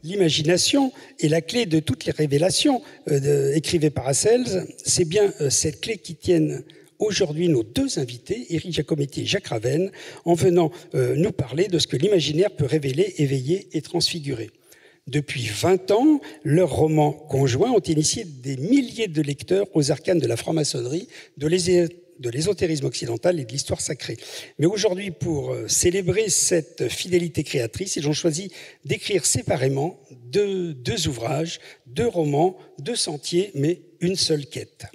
L'imagination est la clé de toutes les révélations, écrivait Paracelse. C'est bien cette clé qui tienne aujourd'hui nos deux invités, Éric Giacometti et Jacques Ravenne, en venant nous parler de ce que l'imaginaire peut révéler, éveiller et transfigurer. Depuis 20 ans, leurs romans conjoints ont initié des milliers de lecteurs aux arcanes de la franc-maçonnerie, de l'ésotérisme occidental et de l'histoire sacrée. Mais aujourd'hui, pour célébrer cette fidélité créatrice, ils ont choisi d'écrire séparément deux ouvrages, 2 romans, 2 sentiers, mais une seule quête.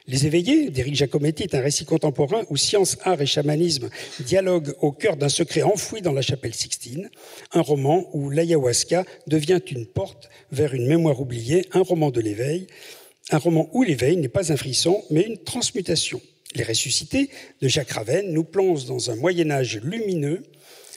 Les Éveillés d'Éric Giacometti est un récit contemporain où science, art et chamanisme dialoguent au cœur d'un secret enfoui dans la chapelle Sixtine. Un roman où l'ayahuasca devient une porte vers une mémoire oubliée, un roman de l'éveil, un roman où l'éveil n'est pas un frisson, mais une transmutation. Les Ressuscités de Jacques Ravenne nous plongent dans un Moyen-Âge lumineux,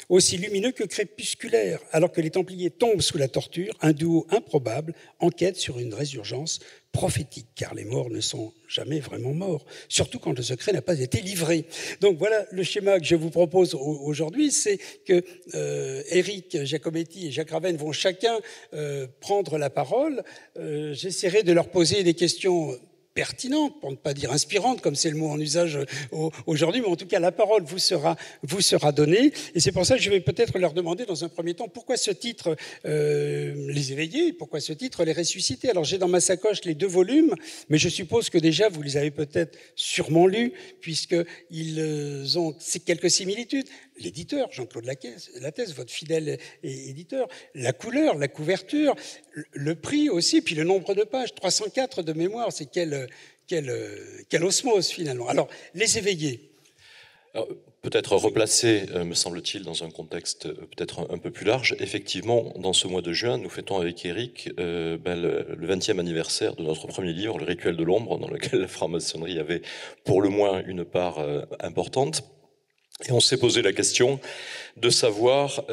aussi lumineux que crépusculaire, alors que les Templiers tombent sous la torture, un duo improbable enquête sur une résurgence prophétique, car les morts ne sont jamais vraiment morts, surtout quand le secret n'a pas été livré. Donc voilà le schéma que je vous propose aujourd'hui, c'est que Éric Giacometti et Jacques Ravenne vont chacun prendre la parole. J'essaierai de leur poser des questions pertinente, pour ne pas dire inspirante, comme c'est le mot en usage aujourd'hui, mais en tout cas, la parole vous sera donnée. Et c'est pour ça que je vais peut-être leur demander, dans un premier temps, pourquoi ce titre Les Éveillés, pourquoi ce titre Les Ressuscités. Alors, j'ai dans ma sacoche les 2 volumes, mais je suppose que déjà, vous les avez peut-être sûrement lus, puisqu'ils ont quelques similitudes. L'éditeur, Jean-Claude Lattès, votre fidèle éditeur, la couleur, la couverture, le prix aussi, puis le nombre de pages, 304 de mémoire, c'est quelle osmose finalement. Alors, Les Éveillés. Peut-être replacé, me semble-t-il, dans un contexte peut-être un peu plus large. Effectivement, dans ce mois de juin, nous fêtons avec Éric le 20e anniversaire de notre premier livre, Le Rituel de l'ombre, dans lequel la franc-maçonnerie avait pour le moins une part importante. Et on s'est posé la question de savoir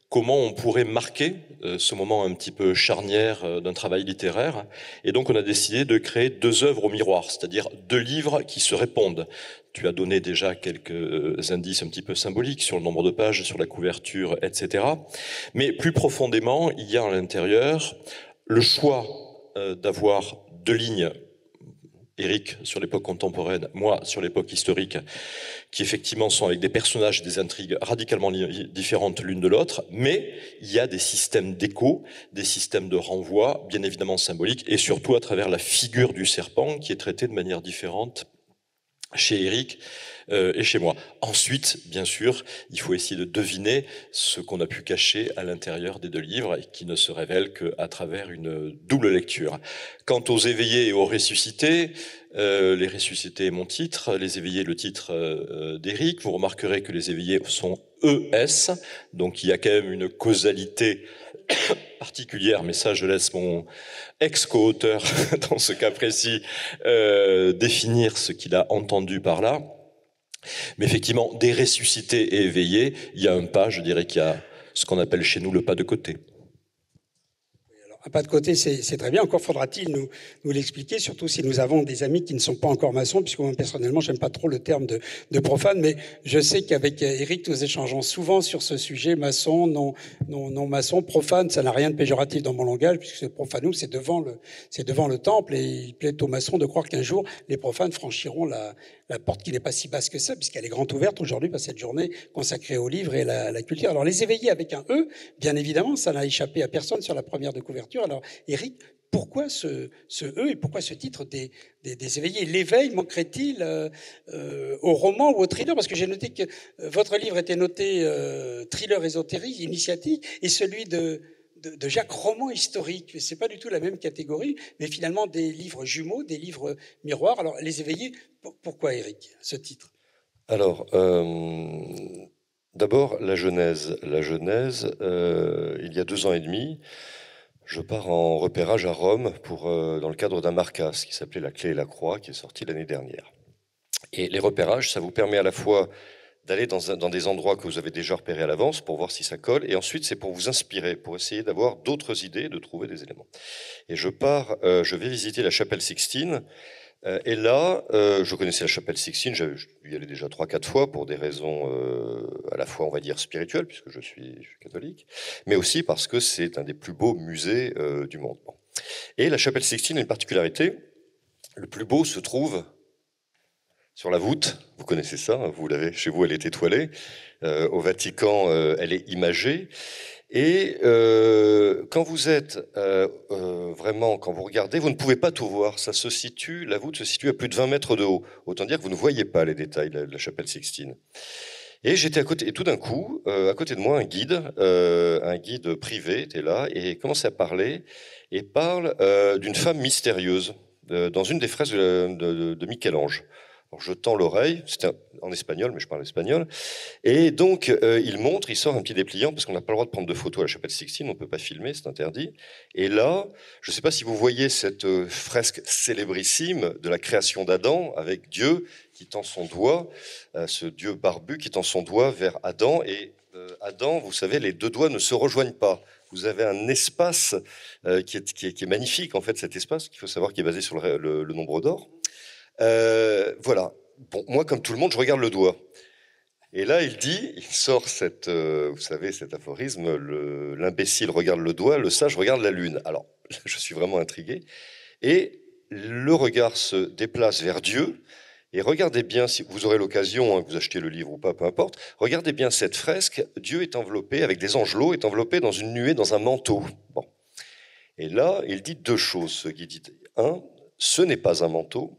comment on pourrait marquer ce moment un petit peu charnière d'un travail littéraire. Et donc on a décidé de créer 2 œuvres au miroir, c'est-à-dire 2 livres qui se répondent. Tu as donné déjà quelques indices un petit peu symboliques sur le nombre de pages, sur la couverture, etc. Mais plus profondément, il y a à l'intérieur le choix d'avoir 2 lignes, Éric sur l'époque contemporaine, moi sur l'époque historique, qui effectivement sont avec des personnages et des intrigues radicalement différentes l'une de l'autre, mais il y a des systèmes d'écho, des systèmes de renvoi, bien évidemment symboliques, et surtout à travers la figure du serpent qui est traitée de manière différente chez Éric et chez moi. Ensuite, bien sûr, il faut essayer de deviner ce qu'on a pu cacher à l'intérieur des 2 livres et qui ne se révèle qu'à travers une double lecture. Quant aux Éveillés et aux Ressuscités, Les Ressuscités est mon titre, Les Éveillés le titre d'Éric. Vous remarquerez que les Éveillés sont ES, donc il y a quand même une causalité particulière, mais ça je laisse mon ex-co-auteur dans ce cas précis définir ce qu'il a entendu par là. Mais effectivement, des ressuscités et éveillés, il y a un pas, je dirais qu'il y a ce qu'on appelle chez nous le pas de côté. Un pas de côté, c'est très bien. Encore faudra-t-il nous l'expliquer, surtout si nous avons des amis qui ne sont pas encore maçons, puisque moi, personnellement, j'aime pas trop le terme de profane, mais je sais qu'avec Éric, nous échangeons souvent sur ce sujet, maçon, non maçon, profane, ça n'a rien de péjoratif dans mon langage, puisque c'est profanum, c'est devant le temple, et il plaît aux maçons de croire qu'un jour, les profanes franchiront la porte qui n'est pas si basse que ça, puisqu'elle est grande ouverte aujourd'hui par cette journée consacrée au livre et à la culture. Alors, les éveillés avec un E, bien évidemment, ça n'a échappé à personne sur la première de couverture. Alors, Éric, pourquoi ce E et pourquoi ce titre des éveillés? L'éveil manquerait-il au roman ou au thriller? Parce que j'ai noté que votre livre était noté thriller ésotérique, initiatique, et celui de Jacques, roman historique. C'est pas du tout la même catégorie, mais finalement des livres jumeaux, des livres miroirs. Alors, Les Éveillés, pourquoi, Éric, ce titre? Alors, d'abord, la genèse. Il y a 2 ans et demi, je pars en repérage à Rome dans le cadre d'un Marcas qui s'appelait La Clé et la Croix, qui est sorti l'année dernière. Et les repérages, ça vous permet à la fois d'aller dans des endroits que vous avez déjà repérés à l'avance pour voir si ça colle, et ensuite c'est pour vous inspirer, pour essayer d'avoir d'autres idées, de trouver des éléments. Et je vais visiter la chapelle Sixtine, Et là, je connaissais la chapelle Sixtine, j'avais dû y aller déjà 3-4 fois pour des raisons à la fois, on va dire, spirituelles, puisque je suis catholique, mais aussi parce que c'est un des plus beaux musées du monde. Bon. Et la chapelle Sixtine a une particularité, le plus beau se trouve sur la voûte, vous connaissez ça, vous l'avez chez vous, elle est étoilée. Au Vatican, elle est imagée. Et quand vous êtes vraiment, quand vous regardez, vous ne pouvez pas tout voir. Ça se situe, la voûte se situe à plus de 20 mètres de haut. Autant dire que vous ne voyez pas les détails de la chapelle Sixtine. Et j'étais à côté, et tout d'un coup, à côté de moi, un guide privé était là et commençait à parler et parle d'une femme mystérieuse dans une des fresques de Michel-Ange. Alors, je tends l'oreille, c'était en espagnol, mais je parle espagnol. Et donc, il sort un petit dépliant, parce qu'on n'a pas le droit de prendre de photos à la chapelle Sixtine, on ne peut pas filmer, c'est interdit. Et là, je ne sais pas si vous voyez cette fresque célébrissime de la création d'Adam, avec Dieu qui tend son doigt, ce Dieu barbu qui tend son doigt vers Adam. Et Adam, vous savez, les deux doigts ne se rejoignent pas. Vous avez un espace qui est magnifique, en fait, cet espace, qu'il faut savoir, qui est basé sur le nombre d'or. Voilà. Bon, moi, comme tout le monde, je regarde le doigt. Et là, il sort vous savez, cet aphorisme, l'imbécile regarde le doigt, le sage regarde la lune. Alors, je suis vraiment intrigué. Et le regard se déplace vers Dieu. Et regardez bien, si vous aurez l'occasion, que vous achetez le livre ou pas, peu importe, regardez bien cette fresque. Dieu est enveloppé, avec des angelots, est enveloppé dans une nuée, dans un manteau. Bon. Et là, il dit deux choses, ce guide dit. Un, ce n'est pas un manteau,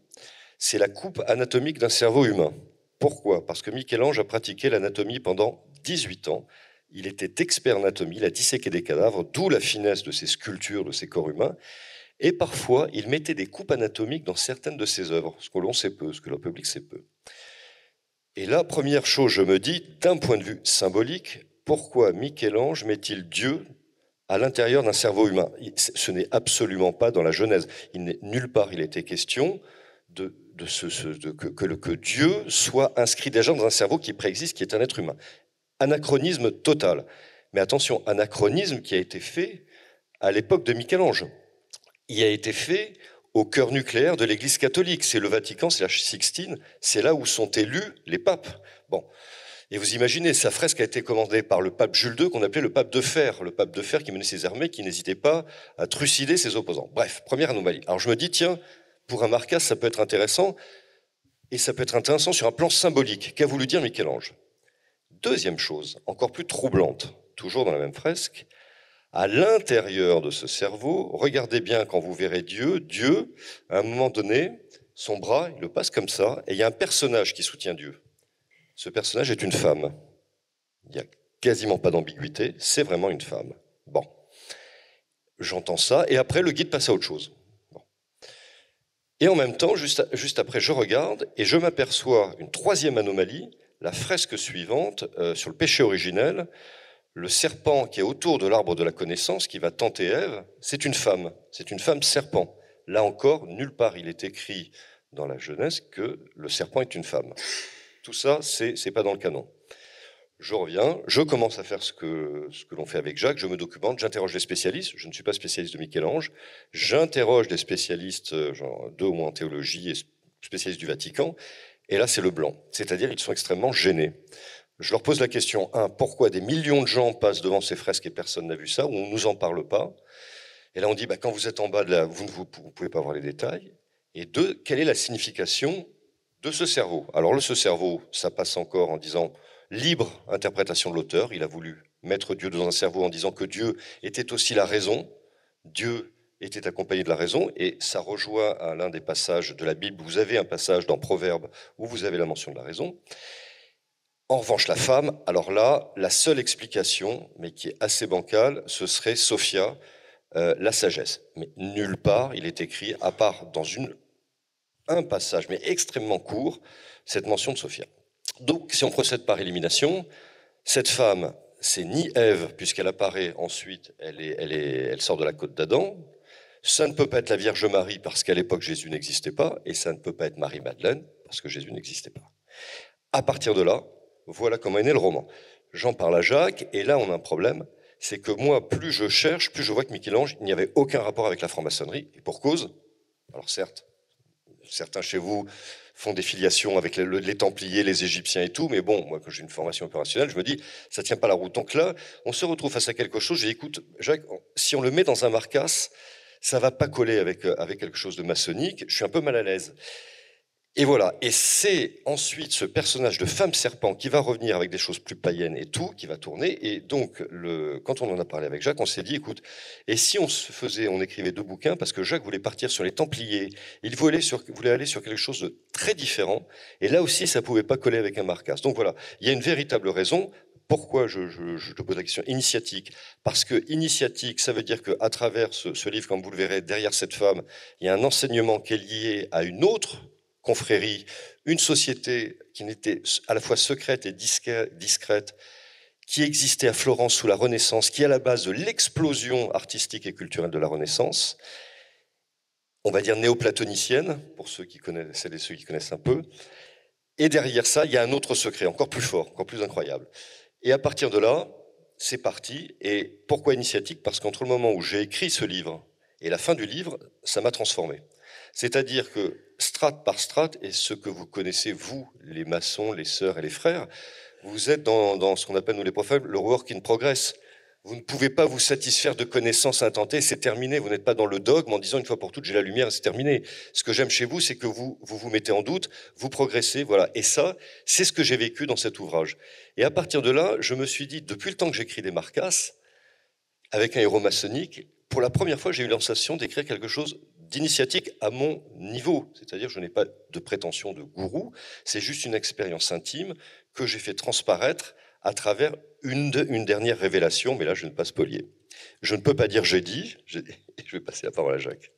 c'est la coupe anatomique d'un cerveau humain. Pourquoi ? Parce que Michel-Ange a pratiqué l'anatomie pendant 18 ans. Il était expert anatomie, il a disséqué des cadavres, d'où la finesse de ses sculptures, de ses corps humains. Et parfois, il mettait des coupes anatomiques dans certaines de ses œuvres, ce que l'on sait peu, ce que le public sait peu. Et là, première chose, je me dis, d'un point de vue symbolique, pourquoi Michel-Ange met-il Dieu à l'intérieur d'un cerveau humain ? Ce n'est absolument pas dans la Genèse. Nulle part il était question que Dieu soit inscrit déjà dans un cerveau qui préexiste, qui est un être humain. Anachronisme total. Mais attention, anachronisme qui a été fait à l'époque de Michel-Ange. Il a été fait au cœur nucléaire de l'Église catholique. C'est le Vatican, c'est la Sixtine, c'est là où sont élus les papes. Bon. Et vous imaginez, sa fresque a été commandée par le pape Jules II, qu'on appelait le pape de fer qui menait ses armées, qui n'hésitait pas à trucider ses opposants. Bref, première anomalie. Alors je me dis, tiens, pour un Marcas, ça peut être intéressant, et ça peut être intéressant sur un plan symbolique. Qu'a voulu dire Michel-Ange ? Deuxième chose, encore plus troublante, toujours dans la même fresque, à l'intérieur de ce cerveau, regardez bien quand vous verrez Dieu, à un moment donné, son bras, il le passe comme ça, et il y a un personnage qui soutient Dieu. Ce personnage est une femme. Il n'y a quasiment pas d'ambiguïté, c'est vraiment une femme. Bon, j'entends ça, et après le guide passe à autre chose. Bon. Et en même temps, juste après, je regarde, et je m'aperçois une troisième anomalie, la fresque suivante, sur le péché originel, le serpent qui est autour de l'arbre de la connaissance, qui va tenter Ève, c'est une femme serpent. Là encore, nulle part il est écrit dans la Genèse que le serpent est une femme. Tout ça, c'est pas dans le canon. Je reviens, je commence à faire ce que l'on fait avec Jacques, je me documente, j'interroge les spécialistes, je ne suis pas spécialiste de Michel-Ange, j'interroge des spécialistes, genre 2 au moins en théologie et spécialistes du Vatican, et là c'est le blanc, c'est-à-dire ils sont extrêmement gênés. Je leur pose la question, 1, pourquoi des millions de gens passent devant ces fresques et personne n'a vu ça, ou on ne nous en parle pas ? Et là on dit, quand vous êtes en bas de là, vous ne pouvez pas voir les détails. Et 2, quelle est la signification de ce cerveau ? Alors ce cerveau, ça passe encore en disant libre interprétation de l'auteur. Il a voulu mettre Dieu dans un cerveau en disant que Dieu était aussi la raison. Dieu était accompagné de la raison, et ça rejoint à l'un des passages de la Bible. Vous avez un passage dans Proverbes où vous avez la mention de la raison. En revanche, la femme, alors là, la seule explication, mais qui est assez bancale, ce serait Sophia, la sagesse. Mais nulle part il est écrit, à part dans un passage, mais extrêmement court, cette mention de Sophia. Donc, si on procède par élimination, cette femme, c'est ni Ève, puisqu'elle apparaît ensuite, elle sort de la côte d'Adam. Ça ne peut pas être la Vierge Marie, parce qu'à l'époque, Jésus n'existait pas, et ça ne peut pas être Marie-Madeleine, parce que Jésus n'existait pas. À partir de là, voilà comment est né le roman. J'en parle à Jacques, et là, on a un problème, c'est que moi, plus je cherche, plus je vois que Michel-Ange, il n'y avait aucun rapport avec la franc-maçonnerie, et pour cause. Alors certes, certains chez vous font des filiations avec les Templiers, les Égyptiens et tout, mais bon, moi, quand j'ai une formation opérationnelle, je me dis, ça tient pas la route. Donc là, on se retrouve face à quelque chose. J'ai dit, écoute, Jacques, si on le met dans un marcasse, ça va pas coller avec quelque chose de maçonnique. Je suis un peu mal à l'aise. Et voilà. Et c'est ensuite ce personnage de femme serpent qui va revenir avec des choses plus païennes et tout, qui va tourner. Et donc, quand on en a parlé avec Jacques, on s'est dit, écoute, et si on écrivait 2 bouquins, parce que Jacques voulait partir sur les Templiers, il voulait aller sur quelque chose de très différent. Et là aussi, ça pouvait pas coller avec un marcasse. Donc voilà. Il y a une véritable raison. Pourquoi je te pose la question initiatique? Parce que initiatique, ça veut dire qu'à travers ce livre, comme vous le verrez, derrière cette femme, il y a un enseignement qui est lié à une autre confrérie, une société qui n'était à la fois secrète et discrète, qui existait à Florence sous la Renaissance, qui est à la base de l'explosion artistique et culturelle de la Renaissance, on va dire néoplatonicienne, pour celles et ceux qui connaissent un peu. Et derrière ça, il y a un autre secret, encore plus fort, encore plus incroyable. Et à partir de là, c'est parti. Et pourquoi initiatique? Parce qu'entre le moment où j'ai écrit ce livre et la fin du livre, ça m'a transformé. C'est-à-dire que strate par strate, et ce que vous connaissez, vous, les maçons, les sœurs et les frères, vous êtes dans ce qu'on appelle, nous les prophètes, le work in progress. Vous ne pouvez pas vous satisfaire de connaissances intentées, c'est terminé. Vous n'êtes pas dans le dogme en disant une fois pour toutes, j'ai la lumière et c'est terminé. Ce que j'aime chez vous, c'est que vous mettez en doute, vous progressez, voilà. Et ça, c'est ce que j'ai vécu dans cet ouvrage. Et à partir de là, je me suis dit, depuis le temps que j'écris des marcasses, avec un héros maçonnique, pour la première fois, j'ai eu l'impression d'écrire quelque chose d'initiatique à mon niveau. C'est-à-dire, je n'ai pas de prétention de gourou, c'est juste une expérience intime que j'ai fait transparaître à travers une dernière révélation, mais là, je ne vais pas spolier. Je ne peux pas dire j'ai dit, je vais passer la parole à Jacques.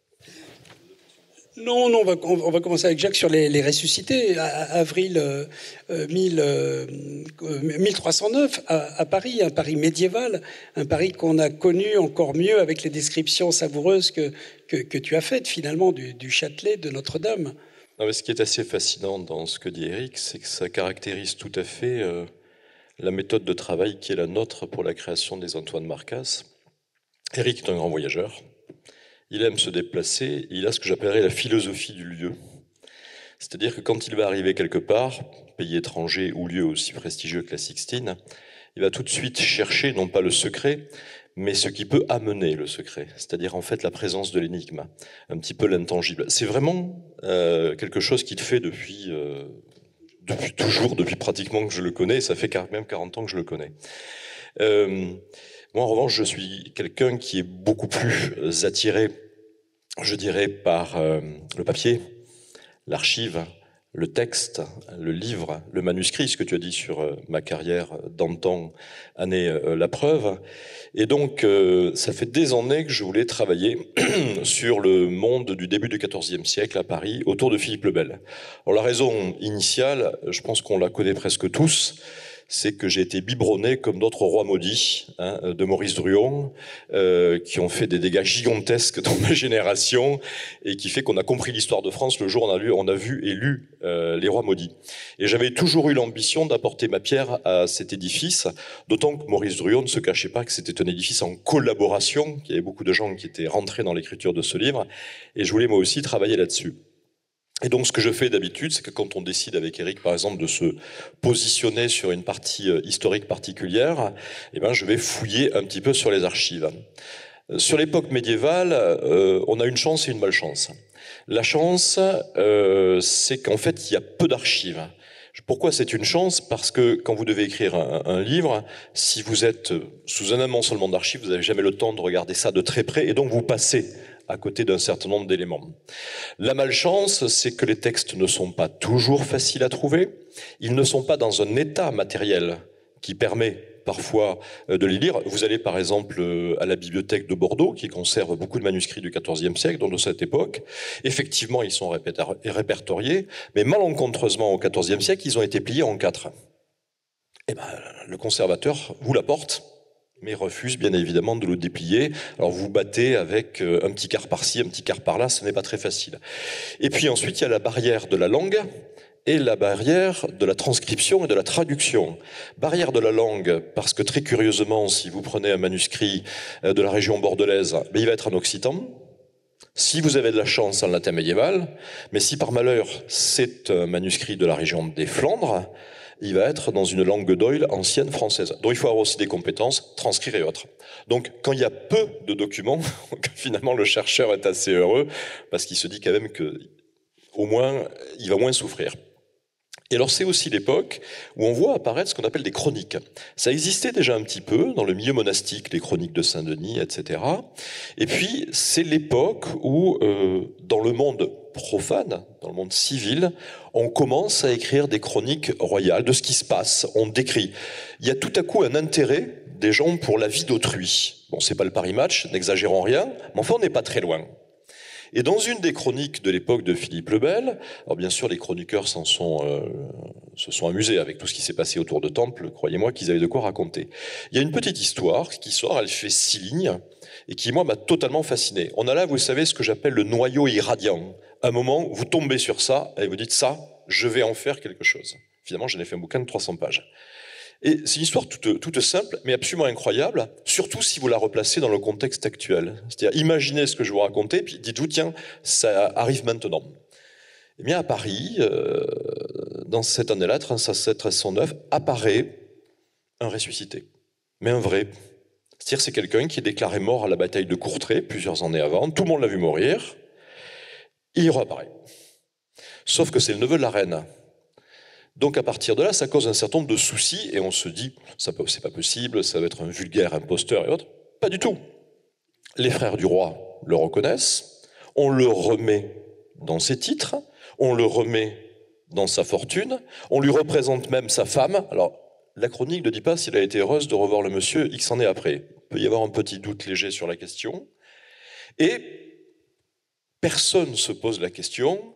Non, on va commencer avec Jacques sur les ressuscités. Avril 1309 à Paris, un Paris médiéval, un Paris qu'on a connu encore mieux avec les descriptions savoureuses que tu as faites finalement du Châtelet, de Notre-Dame. Non, mais ce qui est assez fascinant dans ce que dit Éric, c'est que ça caractérise tout à fait la méthode de travail qui est la nôtre pour la création des Antoine Marcasse. Éric est un grand voyageur. Il aime se déplacer, il a ce que j'appellerais la philosophie du lieu. C'est-à-dire que quand il va arriver quelque part, pays étranger ou lieu aussi prestigieux que la Sixtine, il va tout de suite chercher non pas le secret, mais ce qui peut amener le secret, c'est-à-dire en fait la présence de l'énigme, un petit peu l'intangible. C'est vraiment quelque chose qu'il fait depuis toujours, depuis pratiquement que je le connais, ça fait quand même 40 ans que je le connais. Moi, en revanche, je suis quelqu'un qui est beaucoup plus attiré, je dirais, par le papier, l'archive, le texte, le livre, le manuscrit, ce que tu as dit sur ma carrière d'antan en est la preuve. Et donc, ça fait des années que je voulais travailler sur le monde du début du XIVe siècle à Paris, autour de Philippe le Bel. Alors, la raison initiale, je pense qu'on la connaît presque tous, c'est que j'ai été biberonné comme d'autres rois maudits de Maurice Druon, qui ont fait des dégâts gigantesques dans ma génération, et qui fait qu'on a compris l'histoire de France le jour où on a vu et lu les rois maudits. Et j'avais toujours eu l'ambition d'apporter ma pierre à cet édifice, d'autant que Maurice Druon ne se cachait pas que c'était un édifice en collaboration, qu'il y avait beaucoup de gens qui étaient rentrés dans l'écriture de ce livre, et je voulais moi aussi travailler là-dessus. Et donc, ce que je fais d'habitude, c'est que quand on décide avec Éric, par exemple, de se positionner sur une partie historique particulière, eh ben, je vais fouiller un petit peu sur les archives. Sur l'époque médiévale, on a une chance et une malchance. La chance, c'est qu'en fait, il y a peu d'archives. Pourquoi c'est une chance? Parce que quand vous devez écrire un livre, si vous êtes sous un amoncellement d'archives, vous n'avez jamais le temps de regarder ça de très près, et donc vous passez à côté d'un certain nombre d'éléments. La malchance, c'est que les textes ne sont pas toujours faciles à trouver. Ils ne sont pas dans un état matériel qui permet parfois de les lire. Vous allez par exemple à la bibliothèque de Bordeaux, qui conserve beaucoup de manuscrits du XIVe siècle, dont de cette époque. Effectivement, ils sont répertoriés, mais malencontreusement au XIVe siècle, ils ont été pliés en 4. Et ben, le conservateur vous l'apporte, mais refuse bien évidemment de le déplier. Alors vous battez avec un petit quart par-ci, un petit quart par-là, ce n'est pas très facile. Et puis ensuite, il y a la barrière de la langue et la barrière de la transcription et de la traduction. Barrière de la langue, parce que très curieusement, si vous prenez un manuscrit de la région bordelaise, il va être en occitan. Si vous avez de la chance, en latin médiéval, mais si par malheur c'est un manuscrit de la région des Flandres, il va être dans une langue d'oïl ancienne française. Donc il faut avoir aussi des compétences, transcrire et autres. Donc quand il y a peu de documents, finalement le chercheur est assez heureux, parce qu'il se dit quand même que au moins il va moins souffrir. Et alors c'est aussi l'époque où on voit apparaître ce qu'on appelle des chroniques. Ça existait déjà un petit peu dans le milieu monastique, les chroniques de Saint-Denis, etc. Et puis c'est l'époque où, dans le monde profane, dans le monde civil, on commence à écrire des chroniques royales de ce qui se passe, on décrit. Il y a tout à coup un intérêt des gens pour la vie d'autrui. Bon, c'est pas le Paris Match, n'exagérons rien, mais enfin on n'est pas très loin. Et dans une des chroniques de l'époque de Philippe le Bel, alors bien sûr les chroniqueurs se sont amusés avec tout ce qui s'est passé autour de Temple, croyez-moi qu'ils avaient de quoi raconter. Il y a une petite histoire qui sort, elle fait 6 lignes, et qui moi m'a totalement fasciné. On a là, vous savez, ce que j'appelle le noyau irradiant. À un moment, vous tombez sur ça, et vous dites ça, je vais en faire quelque chose. Finalement, j'en ai fait un bouquin de 300 pages. Et c'est une histoire toute simple, mais absolument incroyable, surtout si vous la replacez dans le contexte actuel. C'est-à-dire, imaginez ce que je vous racontais, puis dites-vous, tiens, ça arrive maintenant. Eh bien, à Paris, dans cette année-là, 1307, 1309, apparaît un ressuscité, mais un vrai. C'est-à-dire, c'est quelqu'un qui est déclaré mort à la bataille de Courtrai, plusieurs années avant, tout le monde l'a vu mourir, et il réapparaît. Sauf que c'est le neveu de la reine. Donc à partir de là, ça cause un certain nombre de soucis et on se dit, c'est pas possible, ça va être un vulgaire imposteur et autres. Pas du tout. Les frères du roi le reconnaissent, on le remet dans ses titres, on le remet dans sa fortune, on lui représente même sa femme. Alors la chronique ne dit pas s'il a été heureuse de revoir le monsieur X années après. Il peut y avoir un petit doute léger sur la question. Et personne ne se pose la question.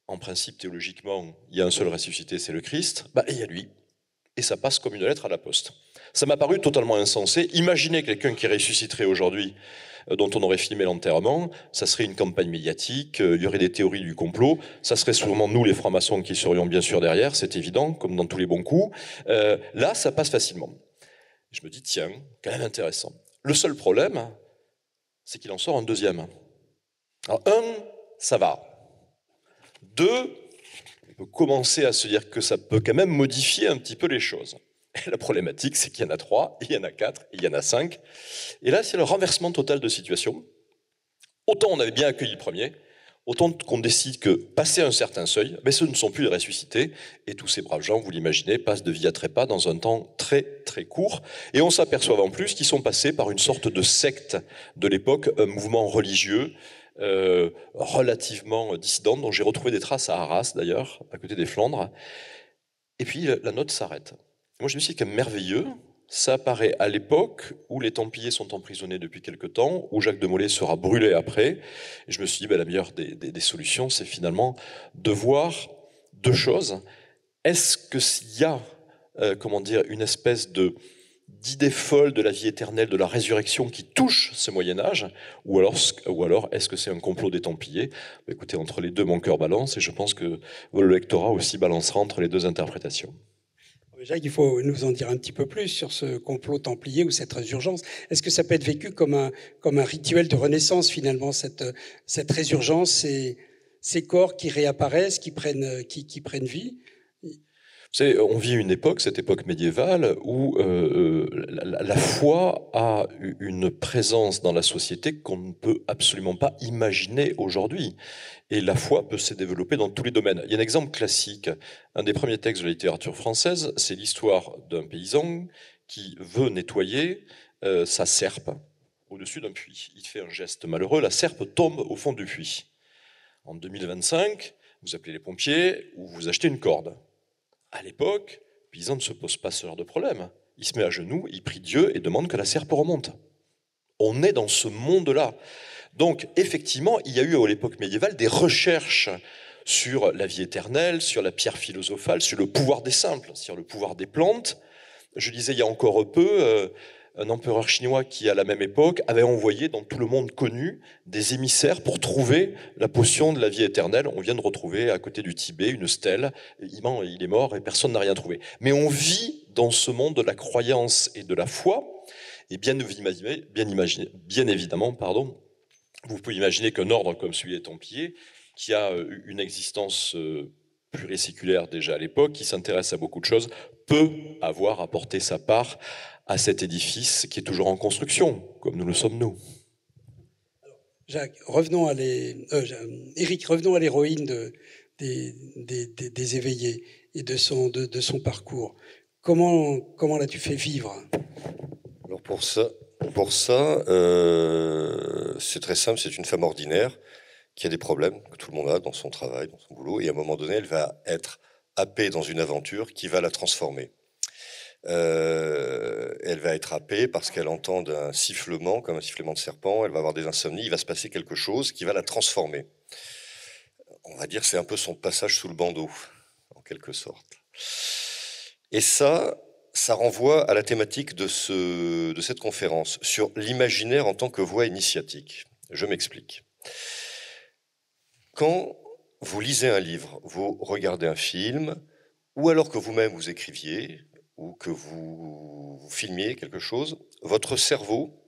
En principe, théologiquement, il y a un seul ressuscité, c'est le Christ, et il y a lui. Et ça passe comme une lettre à la poste. Ça m'a paru totalement insensé. Imaginez quelqu'un qui ressusciterait aujourd'hui, dont on aurait filmé l'enterrement, ça serait une campagne médiatique, il y aurait des théories du complot, ça serait sûrement nous, les francs-maçons, qui serions bien sûr derrière, c'est évident, comme dans tous les bons coups. Là, ça passe facilement. Je me dis, tiens, quand même intéressant. Le seul problème, c'est qu'il en sort un deuxième. Alors, ça va. 2, on peut commencer à se dire que ça peut quand même modifier un petit peu les choses. Et la problématique, c'est qu'il y en a 3, il y en a 4, il y en a 5. Et là, c'est le renversement total de situation. Autant on avait bien accueilli le premier, autant qu'on décide que, passé un certain seuil, ce ne sont plus les ressuscités, et tous ces braves gens, vous l'imaginez, passent de vie à trépas dans un temps très très court, et on s'aperçoit en plus qu'ils sont passés par une sorte de secte de l'époque, un mouvement religieux, relativement dissidente, dont j'ai retrouvé des traces à Arras d'ailleurs, à côté des Flandres. Et puis la note s'arrête. Moi je me suis dit que merveilleux, ça apparaît à l'époque où les Templiers sont emprisonnés depuis quelque temps, où Jacques de Molay sera brûlé après. Et je me suis dit, la meilleure des solutions, c'est finalement de voir 2 choses. Est-ce qu'il y a, une espèce d'idée folle de la vie éternelle, de la résurrection qui touche ce Moyen-Âge, ou alors est-ce que c'est un complot des Templiers? Écoutez, entre les deux, mon cœur balance, et je pense que le lectorat aussi balancera entre les 2 interprétations. Jacques, il faut nous en dire un petit peu plus sur ce complot templier ou cette résurgence. Est-ce que ça peut être vécu comme un rituel de renaissance, finalement, cette résurgence, ces corps qui réapparaissent, qui prennent vie? Vous savez, on vit une époque, cette époque médiévale, où la foi a une présence dans la société qu'on ne peut absolument pas imaginer aujourd'hui. Et la foi peut se développer dans tous les domaines. Il y a un exemple classique. Un des premiers textes de la littérature française, c'est l'histoire d'un paysan qui veut nettoyer sa serpe au-dessus d'un puits. Il fait un geste malheureux, la serpe tombe au fond du puits. En 2025, vous appelez les pompiers ou vous achetez une corde. À l'époque, le paysan ne se pose pas ce genre de problème. Il se met à genoux, il prie Dieu et demande que la serpe remonte. On est dans ce monde-là. Donc, effectivement, il y a eu à l'époque médiévale des recherches sur la vie éternelle, sur la pierre philosophale, sur le pouvoir des simples, sur le pouvoir des plantes. Je disais il y a encore peu, un empereur chinois qui, à la même époque, avait envoyé dans tout le monde connu des émissaires pour trouver la potion de la vie éternelle. On vient de retrouver à côté du Tibet une stèle. Il est mort et personne n'a rien trouvé. Mais on vit dans ce monde de la croyance et de la foi. Et bien évidemment, Vous pouvez imaginer qu'un ordre comme celui des Templiers, qui a une existence pluriséculaire déjà à l'époque, qui s'intéresse à beaucoup de choses, peut avoir apporté sa part à cet édifice qui est toujours en construction, comme nous le sommes nous. Jacques, Éric, revenons à l'héroïne des éveillés et de son parcours. Comment l'as-tu fait vivre? Alors pour ça, c'est très simple, c'est une femme ordinaire qui a des problèmes que tout le monde a dans son travail, dans son boulot, et à un moment donné, elle va être happée dans une aventure qui va la transformer. Elle va être happée parce qu'elle entend un sifflement, comme un sifflement de serpent, elle va avoir des insomnies, il va se passer quelque chose qui va la transformer. On va dire c'est un peu son passage sous le bandeau, en quelque sorte. Et ça renvoie à la thématique de cette conférence, sur l'imaginaire en tant que voie initiatique. Je m'explique. Quand vous lisez un livre, vous regardez un film, ou alors que vous-même vous écriviez, ou que vous filmiez quelque chose, votre cerveau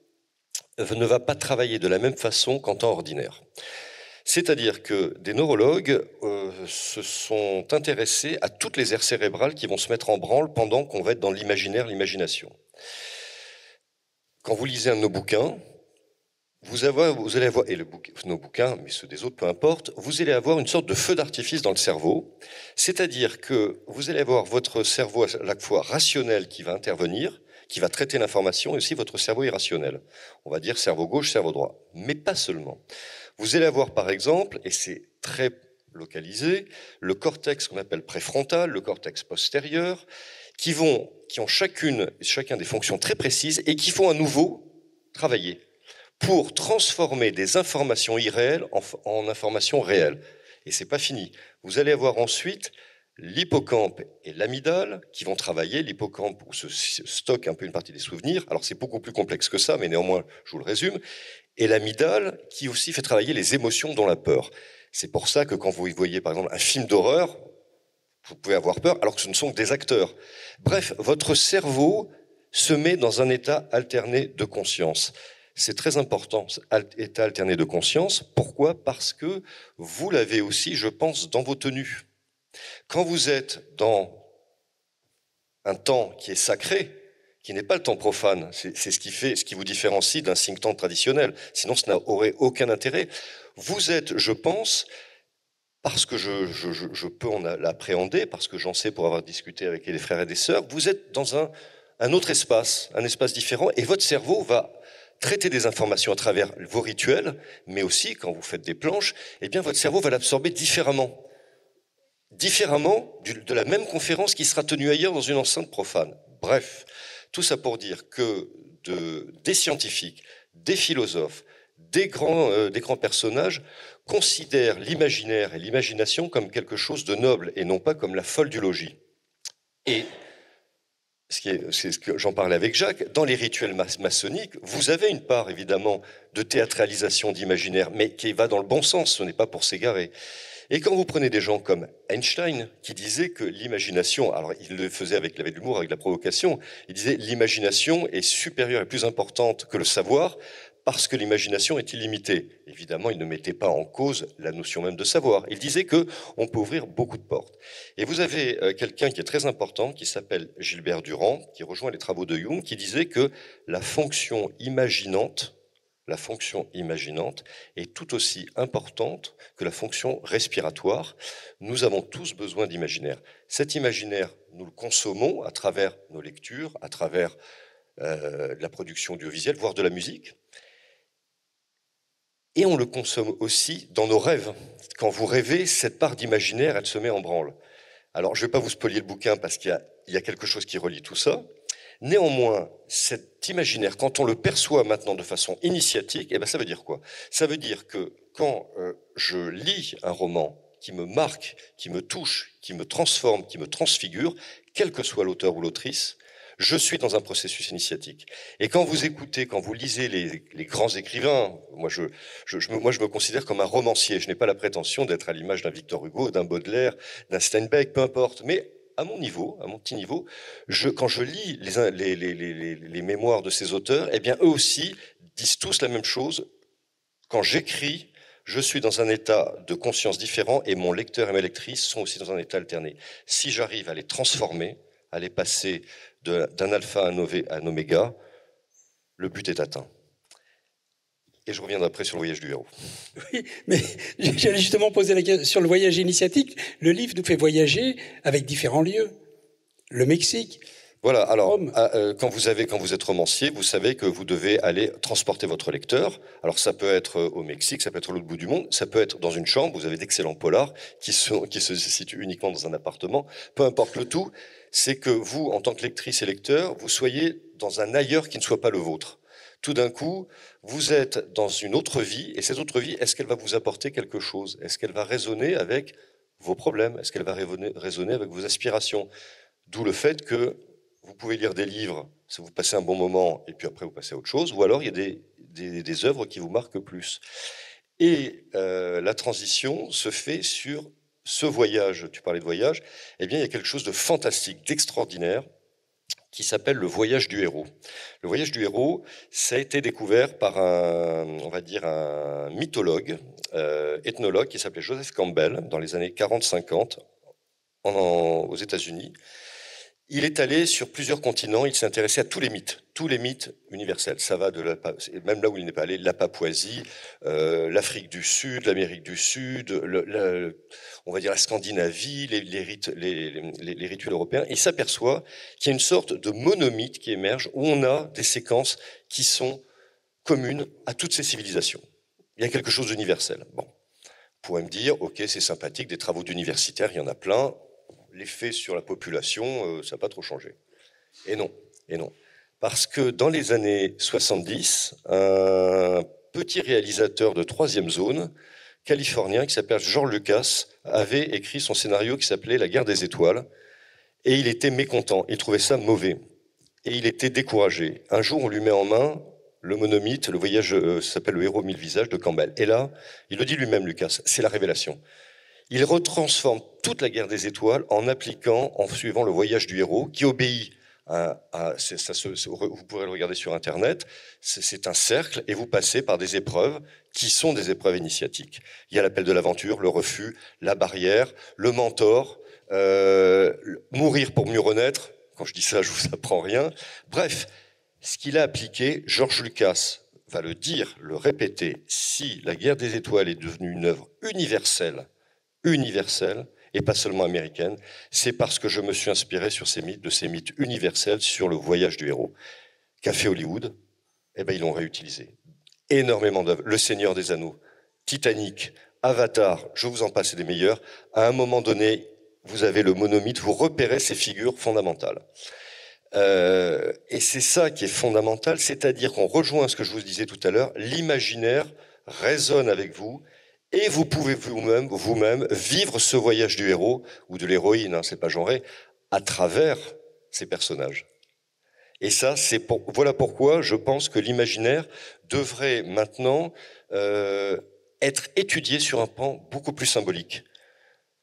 ne va pas travailler de la même façon qu'en temps ordinaire. C'est-à-dire que des neurologues se sont intéressés à toutes les aires cérébrales qui vont se mettre en branle pendant qu'on va être dans l'imaginaire, l'imagination. Quand vous lisez un de nos bouquins, vous allez avoir, et nos bouquins, mais ceux des autres, peu importe, vous allez avoir une sorte de feu d'artifice dans le cerveau, c'est-à-dire que vous allez avoir votre cerveau à la fois rationnel qui va intervenir, qui va traiter l'information, et aussi votre cerveau irrationnel. On va dire cerveau gauche, cerveau droit. Mais pas seulement. Vous allez avoir, par exemple, et c'est très localisé, le cortex qu'on appelle préfrontal, le cortex postérieur, qui ont chacun des fonctions très précises et qui vont à nouveau travailler pour transformer des informations irréelles en informations réelles. Et c'est pas fini. Vous allez avoir ensuite l'hippocampe et l'amygdale qui vont travailler. L'hippocampe où se stocke un peu une partie des souvenirs. Alors c'est beaucoup plus complexe que ça, mais néanmoins, je vous le résume. Et l'amygdale qui aussi fait travailler les émotions dont la peur. C'est pour ça que quand vous voyez par exemple un film d'horreur, vous pouvez avoir peur alors que ce ne sont que des acteurs. Bref, votre cerveau se met dans un état alterné de conscience. C'est très important, état alterné de conscience. Pourquoi ? Parce que vous l'avez aussi, je pense, dans vos tenues. Quand vous êtes dans un temps qui est sacré, qui n'est pas le temps profane, c'est ce qui vous différencie d'un think tank traditionnel. Sinon, ça n'aurait aucun intérêt. Vous êtes, je pense, parce que je peux en l'appréhender, parce que j'en sais pour avoir discuté avec les frères et des sœurs, vous êtes dans un autre espace, un espace différent, et votre cerveau va traiter des informations à travers vos rituels, mais aussi, quand vous faites des planches, eh bien, votre cerveau va l'absorber différemment. Différemment de la même conférence qui sera tenue ailleurs dans une enceinte profane. Bref, tout ça pour dire que des scientifiques, des philosophes, des grands personnages considèrent l'imaginaire et l'imagination comme quelque chose de noble et non pas comme la folle du logis. Et c'est ce que j'en parlais avec Jacques, dans les rituels maçonniques, vous avez une part évidemment de théâtralisation d'imaginaire, mais qui va dans le bon sens, ce n'est pas pour s'égarer. Et quand vous prenez des gens comme Einstein, qui disait que l'imagination, alors il le faisait avec de l'humour, avec la provocation, il disait l'imagination est supérieure et plus importante que le savoir, parce que l'imagination est illimitée. Évidemment, il ne mettait pas en cause la notion même de savoir. Il disait qu'on peut ouvrir beaucoup de portes. Et vous avez quelqu'un qui est très important, qui s'appelle Gilbert Durand, qui rejoint les travaux de Jung, qui disait que la fonction imaginante est tout aussi importante que la fonction respiratoire. Nous avons tous besoin d'imaginaire. Cet imaginaire, nous le consommons à travers nos lectures, à travers la production audiovisuelle, voire de la musique. Et on le consomme aussi dans nos rêves. Quand vous rêvez, cette part d'imaginaire, elle se met en branle. Alors, je ne vais pas vous spolier le bouquin parce qu'il y a quelque chose qui relie tout ça. Néanmoins, cet imaginaire, quand on le perçoit maintenant de façon initiatique, eh ben, ça veut dire quoi ? Ça veut dire que quand je lis un roman qui me marque, qui me touche, qui me transforme, qui me transfigure, quel que soit l'auteur ou l'autrice, je suis dans un processus initiatique. Et quand vous écoutez, quand vous lisez les grands écrivains, moi je me considère comme un romancier. Je n'ai pas la prétention d'être à l'image d'un Victor Hugo, d'un Baudelaire, d'un Steinbeck, peu importe. Mais à mon niveau, à mon petit niveau, quand je lis les mémoires de ces auteurs, eh bien eux aussi disent tous la même chose Quand j'écris, je suis dans un état de conscience différent et mon lecteur et mes lectrices sont aussi dans un état alterné. Si j'arrive à les transformer, à les passer d'un alpha à un oméga, le but est atteint. Et je reviendrai après sur le voyage du héros. Oui, mais j'allais justement poser la question sur le voyage initiatique. Le livre nous fait voyager avec différents lieux. Le Mexique. Voilà, alors, Rome. quand vous êtes romancier, vous savez que vous devez aller transporter votre lecteur. Alors, ça peut être au Mexique, ça peut être à l'autre bout du monde, ça peut être dans une chambre, vous avez d'excellents polars qui se situent uniquement dans un appartement. Peu importe le tout, c'est que vous, en tant que lectrice et lecteur, vous soyez dans un ailleurs qui ne soit pas le vôtre. Tout d'un coup, vous êtes dans une autre vie, et cette autre vie, est-ce qu'elle va vous apporter quelque chose? Est-ce qu'elle va résonner avec vos problèmes? Est-ce qu'elle va résonner avec vos aspirations? D'où le fait que vous pouvez lire des livres, ça vous passez un bon moment, et puis après vous passez à autre chose, ou alors il y a des œuvres qui vous marquent plus. Et la transition se fait sur ce voyage. Tu parlais de voyage, eh bien il y a quelque chose de fantastique, d'extraordinaire, qui s'appelle le voyage du héros. Le voyage du héros, ça a été découvert par un mythologue, ethnologue, qui s'appelait Joseph Campbell, dans les années 40-50, aux États-Unis. Il est allé sur plusieurs continents, il s'est intéressé à tous les mythes universels. Ça va même là où il n'est pas allé, la Papouasie, l'Afrique du Sud, l'Amérique du Sud, on va dire la Scandinavie, les rituels européens. Il s'aperçoit qu'il y a une sorte de monomythe qui émerge où on a des séquences qui sont communes à toutes ces civilisations. Il y a quelque chose d'universel. Bon, vous pourrez me dire, ok, c'est sympathique, des travaux d'universitaires, il y en a plein. L'effet sur la population, ça n'a pas trop changé. Et non. Parce que dans les années 70, un petit réalisateur de troisième zone, californien, qui s'appelle George Lucas, avait écrit son scénario qui s'appelait La guerre des étoiles, et il était mécontent, il trouvait ça mauvais, et il était découragé. Un jour, on lui met en main le monomythe, le voyage, ça s'appelle Le héros aux 1000 visages de Campbell. Et là, il le dit lui-même, Lucas, c'est la révélation. Il retransforme toute la guerre des étoiles en suivant le voyage du héros, qui obéit vous pourrez le regarder sur Internet, c'est un cercle, et vous passez par des épreuves qui sont des épreuves initiatiques. Il y a l'appel de l'aventure, le refus, la barrière, le mentor, mourir pour mieux renaître. Quand je dis ça, je vous apprends rien. Bref, ce qu'il a appliqué, George Lucas va le dire, le répéter. Si la guerre des étoiles est devenue une œuvre universelle, et pas seulement américaine, c'est parce que je me suis inspiré de ces mythes universels sur le voyage du héros. Qu'a fait Hollywood? Eh ben, ils l'ont réutilisé. Énormément d'œuvres. Le Seigneur des Anneaux, Titanic, Avatar, je vous en passe des meilleurs. À un moment donné, vous avez le monomythe, vous repérez ces figures fondamentales. Et c'est ça qui est fondamental, c'est-à-dire qu'on rejoint ce que je vous disais tout à l'heure, l'imaginaire résonne avec vous, et vous pouvez vous-même vivre ce voyage du héros, ou de l'héroïne, c'est pas genré, à travers ces personnages. Et ça, voilà pourquoi je pense que l'imaginaire devrait maintenant être étudié sur un pan beaucoup plus symbolique.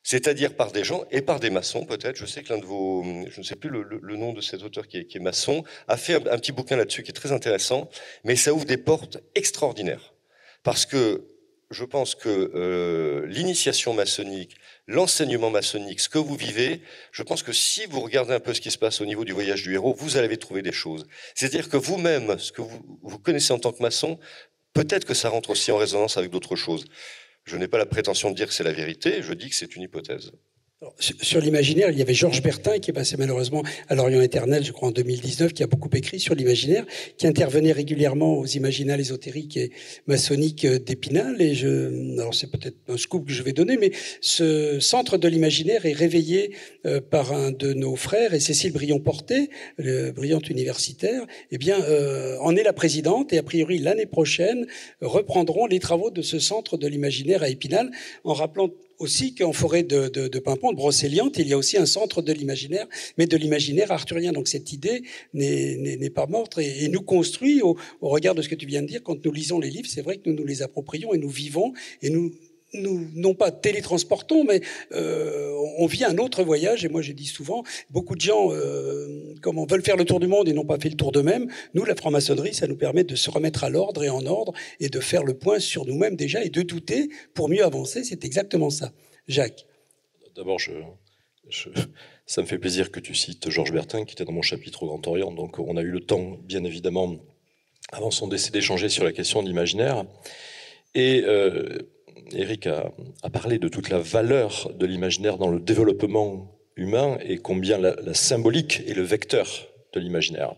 C'est-à-dire par des gens, et par des maçons peut-être. Je sais que l'un de vos, je ne sais plus le nom de cet auteur qui est maçon, a fait un petit bouquin là-dessus qui est très intéressant, mais ça ouvre des portes extraordinaires. Parce que je pense que l'initiation maçonnique, l'enseignement maçonnique, ce que vous vivez, je pense que si vous regardez un peu ce qui se passe au niveau du voyage du héros, vous allez trouver des choses. C'est-à-dire que vous-même, ce que vous connaissez en tant que maçon, peut-être que ça rentre aussi en résonance avec d'autres choses. Je n'ai pas la prétention de dire que c'est la vérité, je dis que c'est une hypothèse. Alors, sur l'imaginaire, il y avait Georges Bertin qui est passé malheureusement à l'Orient éternel, je crois en 2019, qui a beaucoup écrit sur l'imaginaire, qui intervenait régulièrement aux imaginales ésotériques et maçonniques d'Épinal. Et alors c'est peut-être un scoop que je vais donner, mais ce centre de l'imaginaire est réveillé par un de nos frères, et Cécile Brion-Portet, brillante universitaire, en est la présidente, et a priori l'année prochaine reprendront les travaux de ce centre de l'imaginaire à Épinal, en rappelant aussi qu'en forêt de Pimpon, de Brocéliande, il y a aussi un centre de l'imaginaire, mais de l'imaginaire arthurien. Donc cette idée n'est pas morte et nous construit au regard de ce que tu viens de dire. Quand nous lisons les livres, c'est vrai que nous nous les approprions et nous vivons et nous nous, non pas télétransportons, mais on vit un autre voyage. Et moi, je dis souvent, beaucoup de gens veulent faire le tour du monde et n'ont pas fait le tour d'eux-mêmes. Nous, la franc-maçonnerie, ça nous permet de se remettre à l'ordre et en ordre et de faire le point sur nous-mêmes déjà et de douter pour mieux avancer. C'est exactement ça. Jacques. D'abord, ça me fait plaisir que tu cites Georges Bertin, qui était dans mon chapitre au Grand Orient. Donc, on a eu le temps, bien évidemment, avant son décès, d'échanger sur la question de l'imaginaire. Et Éric a parlé de toute la valeur de l'imaginaire dans le développement humain et combien la symbolique est le vecteur de l'imaginaire.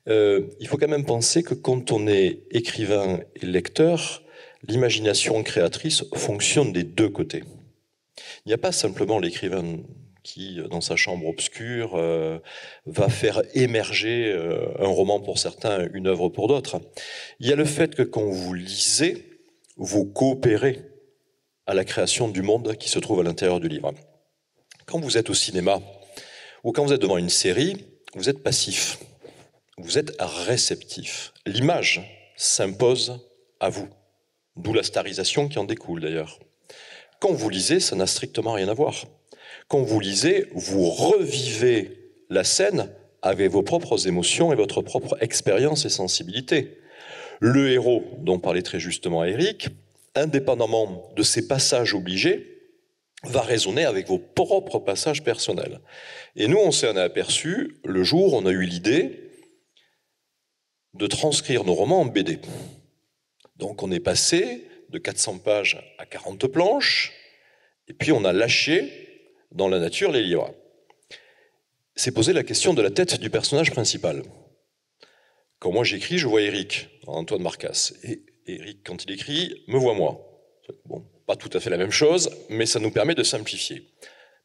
Il faut quand même penser que quand on est écrivain et lecteur, l'imagination créatrice fonctionne des deux côtés. Il n'y a pas simplement l'écrivain qui, dans sa chambre obscure, va faire émerger un roman pour certains, une œuvre pour d'autres. Il y a le fait que quand vous lisez, vous coopérez à la création du monde qui se trouve à l'intérieur du livre. Quand vous êtes au cinéma ou quand vous êtes devant une série, vous êtes passif, vous êtes réceptif. L'image s'impose à vous, d'où la starisation qui en découle d'ailleurs. Quand vous lisez, ça n'a strictement rien à voir. Quand vous lisez, vous revivez la scène avec vos propres émotions et votre propre expérience et sensibilité. Le héros, dont parlait très justement Éric, indépendamment de ses passages obligés, va résonner avec vos propres passages personnels. Et nous, on s'en est aperçu le jour où on a eu l'idée de transcrire nos romans en BD. Donc on est passé de 400 pages à 40 planches, et puis on a lâché dans la nature les livres. C'est posé la question de la tête du personnage principal. Quand moi j'écris, je vois Éric, Antoine Marcasse. Et Éric, quand il écrit, me voit moi. Bon, pas tout à fait la même chose, mais ça nous permet de simplifier.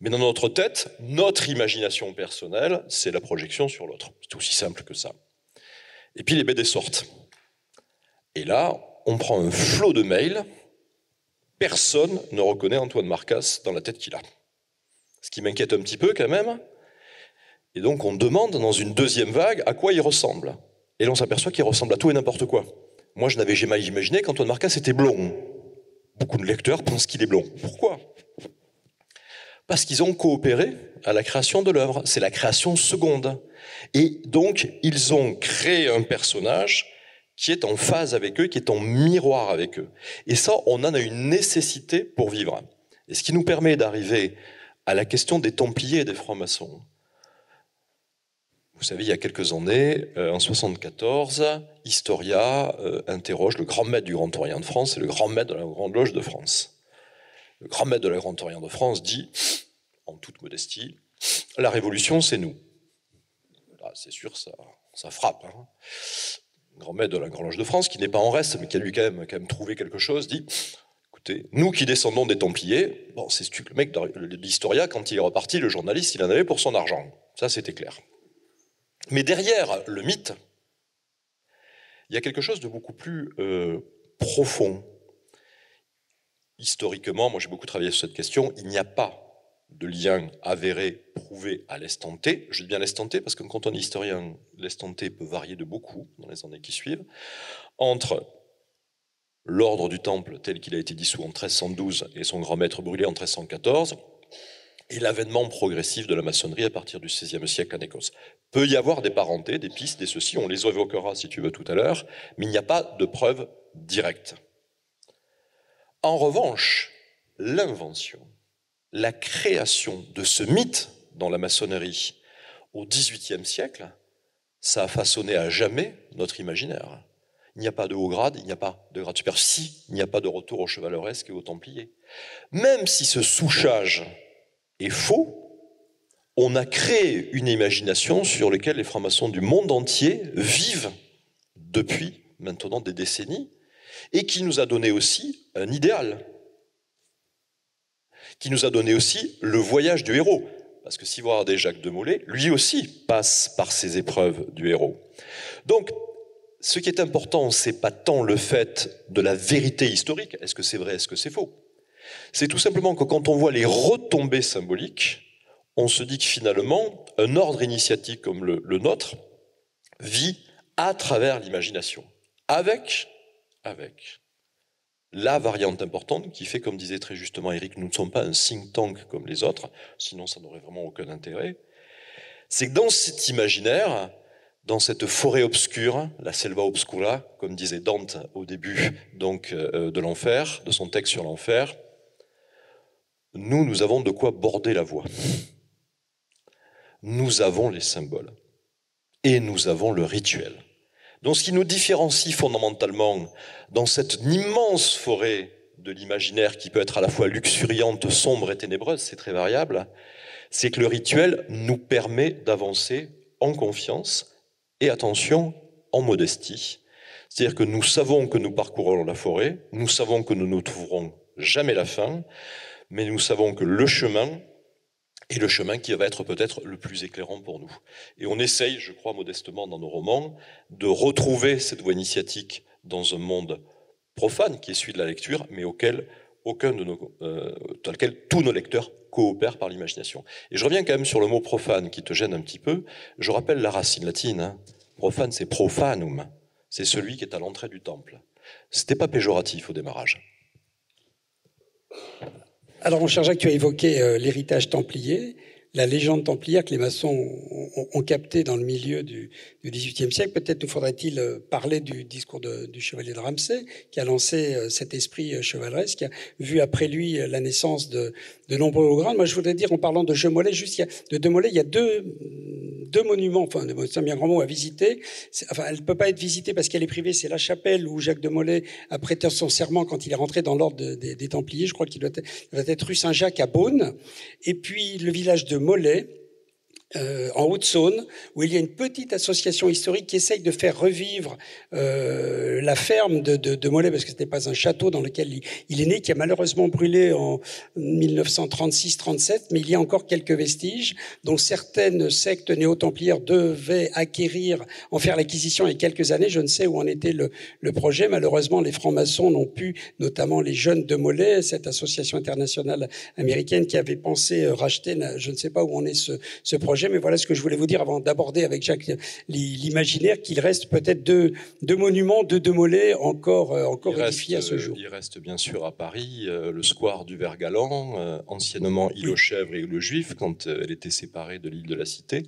Mais dans notre tête, notre imagination personnelle, c'est la projection sur l'autre. C'est aussi simple que ça. Et puis les BD sortent. Et là, on prend un flot de mails. Personne ne reconnaît Antoine Marcasse dans la tête qu'il a. Ce qui m'inquiète un petit peu quand même. Et donc on demande dans une deuxième vague à quoi il ressemble. Et là on s'aperçoit qu'il ressemble à tout et n'importe quoi. Moi je n'avais jamais imaginé qu'Antoine Marcasse était blond. Beaucoup de lecteurs pensent qu'il est blond. Pourquoi ? Parce qu'ils ont coopéré à la création de l'œuvre. C'est la création seconde. Et donc ils ont créé un personnage qui est en phase avec eux, qui est en miroir avec eux. Et ça, on en a une nécessité pour vivre. Et ce qui nous permet d'arriver à la question des Templiers et des francs-maçons. Vous savez, il y a quelques années, en 1974, Historia interroge le grand maître du Grand Orient de France et le grand maître de la Grande Loge de France. Le grand maître de la Grande Orient de France dit, en toute modestie, la révolution, c'est nous. Là, c'est sûr, ça frappe. Hein. Le grand maître de la Grande Loge de France, qui n'est pas en reste, mais qui a lui quand même trouvé quelque chose, dit, écoutez, nous qui descendons des Templiers, bon, c'est le mec de l'Historia, quand il est reparti, le journaliste, il en avait pour son argent. Ça, c'était clair. Mais derrière le mythe, il y a quelque chose de beaucoup plus profond. Historiquement, moi j'ai beaucoup travaillé sur cette question, il n'y a pas de lien avéré, prouvé à l'instant T. Je dis bien l'instant T parce que quand on est historien, l'instant T peut varier de beaucoup dans les années qui suivent, entre l'ordre du Temple tel qu'il a été dissous en 1312 et son grand maître brûlé en 1314, et l'avènement progressif de la maçonnerie à partir du XVIe siècle en Écosse. Peut y avoir des parentés, des pistes, des ceci, on les évoquera si tu veux tout à l'heure, mais il n'y a pas de preuve directe. En revanche, l'invention, la création de ce mythe dans la maçonnerie au XVIIIe siècle, ça a façonné à jamais notre imaginaire. Il n'y a pas de haut grade, il n'y a pas de grade supérieur. Si, il n'y a pas de retour au chevaleresque et aux templiers. Même si ce souchage est faux, on a créé une imagination sur laquelle les francs-maçons du monde entier vivent depuis maintenant des décennies et qui nous a donné aussi un idéal, qui nous a donné aussi le voyage du héros. Parce que si vous regardez Jacques de Molay, lui aussi passe par ces épreuves du héros. Donc, ce qui est important, c'est pas tant le fait de la vérité historique, est-ce que c'est vrai, est-ce que c'est faux ? C'est tout simplement que quand on voit les retombées symboliques, on se dit que finalement, un ordre initiatique comme le nôtre vit à travers l'imagination, avec la variante importante qui fait, comme disait très justement Éric, nous ne sommes pas un think tank comme les autres, sinon ça n'aurait vraiment aucun intérêt, c'est que dans cet imaginaire, dans cette forêt obscure, la selva obscura, comme disait Dante au début donc, de l'enfer, de son texte sur l'enfer, nous avons de quoi border la voie. Nous avons les symboles et nous avons le rituel. Donc ce qui nous différencie fondamentalement dans cette immense forêt de l'imaginaire qui peut être à la fois luxuriante, sombre et ténébreuse, c'est très variable, c'est que le rituel nous permet d'avancer en confiance et, attention, en modestie. C'est-à-dire que nous savons que nous parcourons la forêt, nous savons que nous ne trouverons jamais la fin, mais nous savons que le chemin est le chemin qui va être peut-être le plus éclairant pour nous. Et on essaye, je crois modestement dans nos romans, de retrouver cette voie initiatique dans un monde profane qui est celui de la lecture, mais auquel dans lequel tous nos lecteurs coopèrent par l'imagination. Et je reviens quand même sur le mot profane qui te gêne un petit peu. Je rappelle la racine latine. Hein. Profane, c'est profanum. C'est celui qui est à l'entrée du temple. C'était pas péjoratif au démarrage. Alors, mon cher Jacques, tu as évoqué l'héritage templier, la légende templière que les maçons ont captée dans le milieu du XVIIIe siècle. Peut-être nous faudrait-il parler du discours du chevalier de Ramsay, qui a lancé cet esprit chevaleresque, qui a vu après lui la naissance de nombreux hauts grades. Moi, je voudrais dire, en parlant de Demolay, de Demolay, il y a deux monuments, enfin, c'est un bien grand mot, à visiter. Enfin, elle ne peut pas être visitée parce qu'elle est privée. C'est la chapelle où Jacques Demolay a prêté son serment quand il est rentré dans l'ordre des Templiers. Je crois qu'il doit être rue Saint-Jacques à Beaune. Et puis, le village de Molay, en Haute-Saône, où il y a une petite association historique qui essaye de faire revivre la ferme de Molay, parce que ce n'était pas un château dans lequel il est né, qui a malheureusement brûlé en 1936-37, mais il y a encore quelques vestiges, dont certaines sectes néo-templières devaient en faire l'acquisition il y a quelques années. Je ne sais où en était le projet. Malheureusement, les francs-maçons n'ont pu, notamment les jeunes de Molay, cette association internationale américaine qui avait pensé racheter, je ne sais pas où en est ce projet. Mais voilà ce que je voulais vous dire avant d'aborder avec Jacques l'imaginaire, qu'il reste peut-être deux monuments de Demolay encore édifiés à ce jour. Il reste bien sûr à Paris le square du Vert-Galant, anciennement île aux Chèvres et île aux Juifs, quand elle était séparée de l'île de la Cité,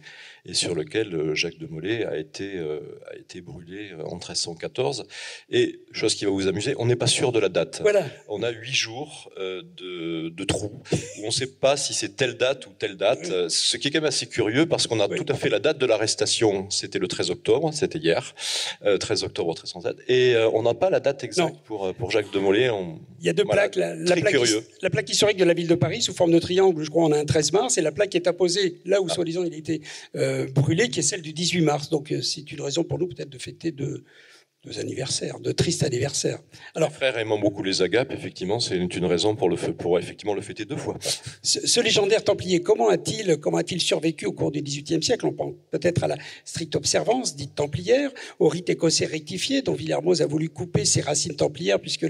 et sur lequel Jacques Demolay a été brûlé en 1314. Et, chose qui va vous amuser, on n'est pas sûr de la date. Voilà. On a 8 jours de trous, où on ne sait pas si c'est telle date ou telle date, ce qui est quand même assez curieux parce qu'on a tout à fait la date de l'arrestation, c'était le 13 octobre, c'était hier, 13 octobre 1307, et on n'a pas la date exacte pour Jacques Demolay. Il y a deux plaques, la plaque historique de la ville de Paris sous forme de triangle, je crois on a un 13 mars, et la plaque qui est apposée là où soi-disant il a été brûlé, qui est celle du 18 mars. Donc c'est une raison pour nous peut-être de fêter deux anniversaires, de tristes anniversaires. Alors, frère aimant beaucoup les agapes, effectivement, c'est une raison pour effectivement le fêter 2 fois. Ce légendaire templier, comment a-t-il survécu au cours du XVIIIe siècle? On pense peut-être à la stricte observance dite templière, au rite écossais rectifié, dont Villermoz a voulu couper ses racines templières, puisque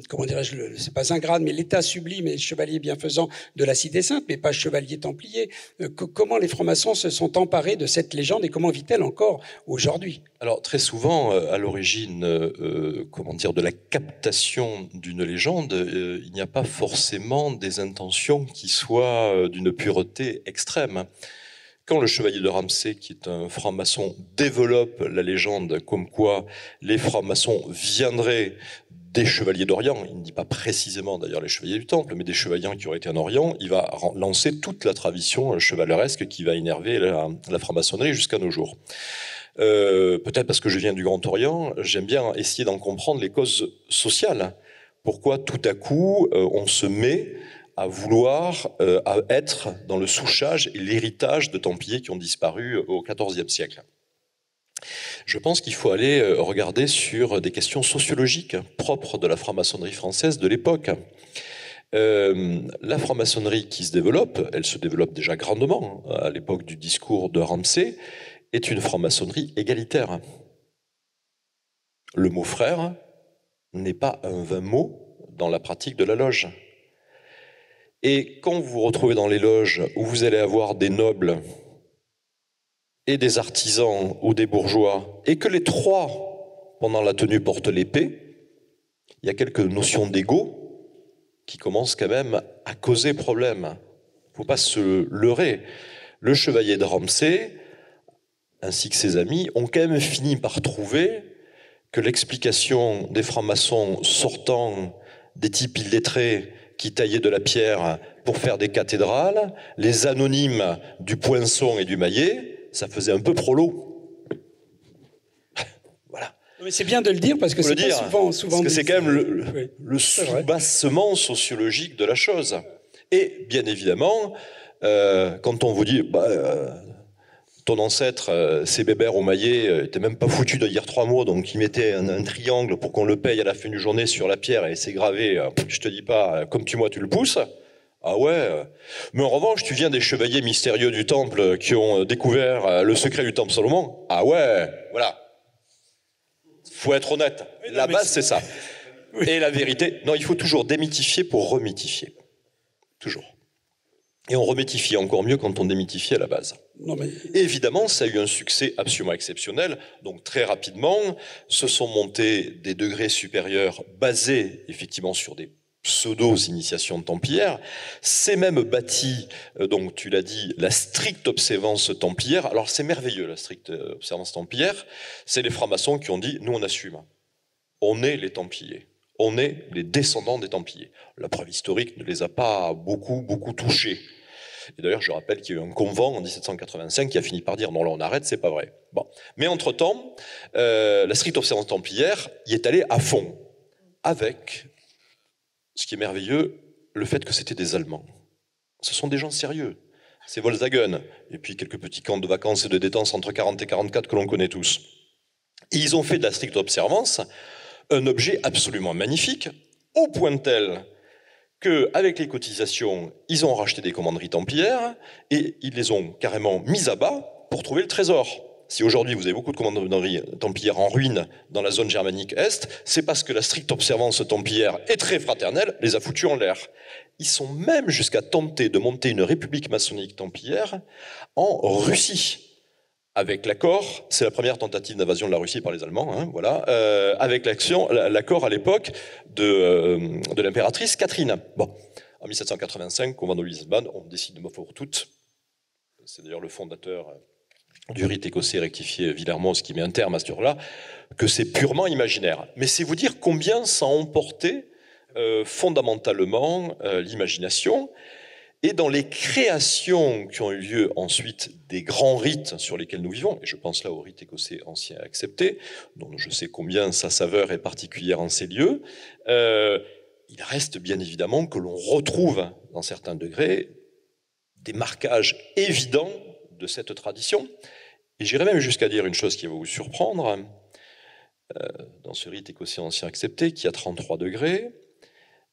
comment dirais-je, c'est pas un grade, mais l'état sublime et chevalier bienfaisant de la Cité Sainte, mais pas chevalier templier. Comment les francs-maçons se sont emparés de cette légende et comment vit-elle encore aujourd'hui? Alors, très souvent, à l'origine de la captation d'une légende, il n'y a pas forcément des intentions qui soient d'une pureté extrême. Quand le chevalier de Ramsay, qui est un franc-maçon, développe la légende comme quoi les francs-maçons viendraient des chevaliers d'Orient, il ne dit pas précisément d'ailleurs les chevaliers du Temple, mais des chevaliers qui auraient été en Orient, il va lancer toute la tradition chevaleresque qui va énerver la franc-maçonnerie jusqu'à nos jours. Peut-être parce que je viens du Grand Orient, j'aime bien essayer d'en comprendre les causes sociales. Pourquoi tout à coup on se met à vouloir à être dans le souchage et l'héritage de Templiers qui ont disparu au XIVe siècle. Je pense qu'il faut aller regarder sur des questions sociologiques propres de la franc-maçonnerie française de l'époque. La franc-maçonnerie qui se développe, elle se développe déjà grandement à l'époque du discours de Ramsay, est une franc-maçonnerie égalitaire. Le mot frère n'est pas un vain mot dans la pratique de la loge. Et quand vous vous retrouvez dans les loges où vous allez avoir des nobles et des artisans ou des bourgeois, et que les trois, pendant la tenue, portent l'épée, il y a quelques notions d'ego qui commencent quand même à causer problème. Il ne faut pas se leurrer. Le chevalier de Ramsay, ainsi que ses amis, ont quand même fini par trouver que l'explication des francs-maçons sortant des types illettrés qui taillaient de la pierre pour faire des cathédrales, les anonymes du Poinçon et du Maillet, ça faisait un peu prolo. Voilà. Mais c'est bien de le dire parce que c'est pas souvent parce que c'est quand même le c'est soubassement sociologique de la chose. Et bien évidemment, quand on vous dit ton ancêtre, ses bébères au maillet, était même pas foutu de dire 3 mots, donc il mettait un triangle pour qu'on le paye à la fin du journée sur la pierre et c'est gravé, je te dis pas, comme tu moi tu le pousses. Ah ouais. Mais en revanche, tu viens des chevaliers mystérieux du temple qui ont découvert le secret du temple Salomon. Ah ouais, voilà. Faut être honnête. La base, c'est ça. Oui. Et la vérité, non, il faut toujours démythifier pour remythifier. Toujours. Et on remythifie encore mieux quand on démythifie à la base. Non, mais... Évidemment, ça a eu un succès absolument exceptionnel. Donc très rapidement, se sont montés des degrés supérieurs basés effectivement sur des pseudo-initiations templières. C'est même bâti, donc tu l'as dit, la stricte observance templière. Alors c'est merveilleux, la stricte observance templière. C'est les francs-maçons qui ont dit, nous on assume. On est les templiers. On est les descendants des templiers. La preuve historique ne les a pas beaucoup touchés. Et d'ailleurs, je rappelle qu'il y a eu un convent en 1785 qui a fini par dire non, là on arrête, c'est pas vrai. Bon. Mais entre-temps, la stricte observance templière y est allée à fond, avec, ce qui est merveilleux, le fait que c'était des Allemands. Ce sont des gens sérieux. C'est Volkswagen, et puis quelques petits camps de vacances et de détente entre 40 et 44 que l'on connaît tous. Et ils ont fait de la stricte observance un objet absolument magnifique, au point tel qu'avec les cotisations, ils ont racheté des commanderies templières et ils les ont carrément mises à bas pour trouver le trésor. Si aujourd'hui vous avez beaucoup de commanderies templières en ruine dans la zone germanique Est, c'est parce que la stricte observance templière est très fraternelle, les a foutus en l'air. Ils sont même jusqu'à tenter de monter une république maçonnique templière en Russie. Avec l'accord, c'est la première tentative d'invasion de la Russie par les Allemands, hein, voilà, avec l'accord à l'époque de l'impératrice Catherine. Bon, en 1785, convent de Lisbonne, on décide de une fois pour toutes. C'est d'ailleurs le fondateur du rite écossais rectifié Villermoz qui met un terme à ce jour-là, que c'est purement imaginaire. Mais c'est vous dire combien ça a emporté fondamentalement l'imagination. Et dans les créations qui ont eu lieu ensuite des grands rites sur lesquels nous vivons, et je pense là au rite écossais ancien accepté, dont je sais combien sa saveur est particulière en ces lieux, il reste bien évidemment que l'on retrouve, dans certains degrés, des marquages évidents de cette tradition. Et j'irais même jusqu'à dire une chose qui va vous surprendre, dans ce rite écossais ancien accepté, qui a 33 degrés,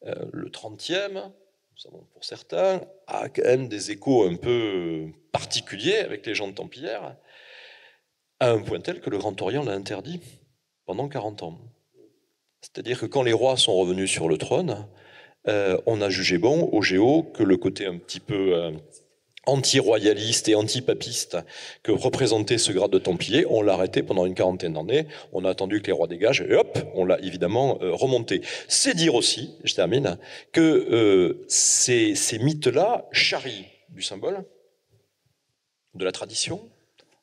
le 30e, pour certains, a quand même des échos un peu particuliers avec les gens de Templières, à un point tel que le Grand Orient l'a interdit pendant 40 ans. C'est-à-dire que quand les rois sont revenus sur le trône, on a jugé bon au Géo que le côté un petit peu anti-royaliste et anti-papiste que représentait ce grade de Templier, on l'a arrêté pendant une 40aine d'années, on a attendu que les rois dégagent, et hop, on l'a évidemment remonté. C'est dire aussi, je termine, que ces mythes-là charrient du symbole, de la tradition,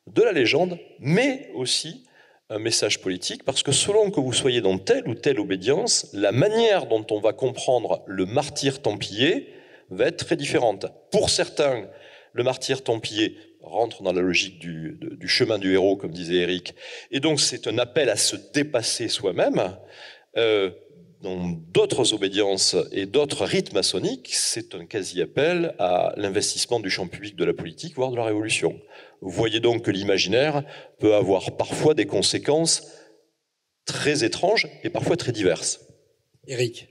de la légende, mais aussi un message politique, parce que selon que vous soyez dans telle ou telle obédience, la manière dont on va comprendre le martyr templier va être très différente. Pour certains, le martyr templier rentre dans la logique du chemin du héros, comme disait Éric, et donc c'est un appel à se dépasser soi-même. Dans d'autres obédiences et d'autres rites maçonniques, c'est un quasi-appel à l'investissement du champ public de la politique, voire de la révolution. Vous voyez donc que l'imaginaire peut avoir parfois des conséquences très étranges et parfois très diverses. Éric.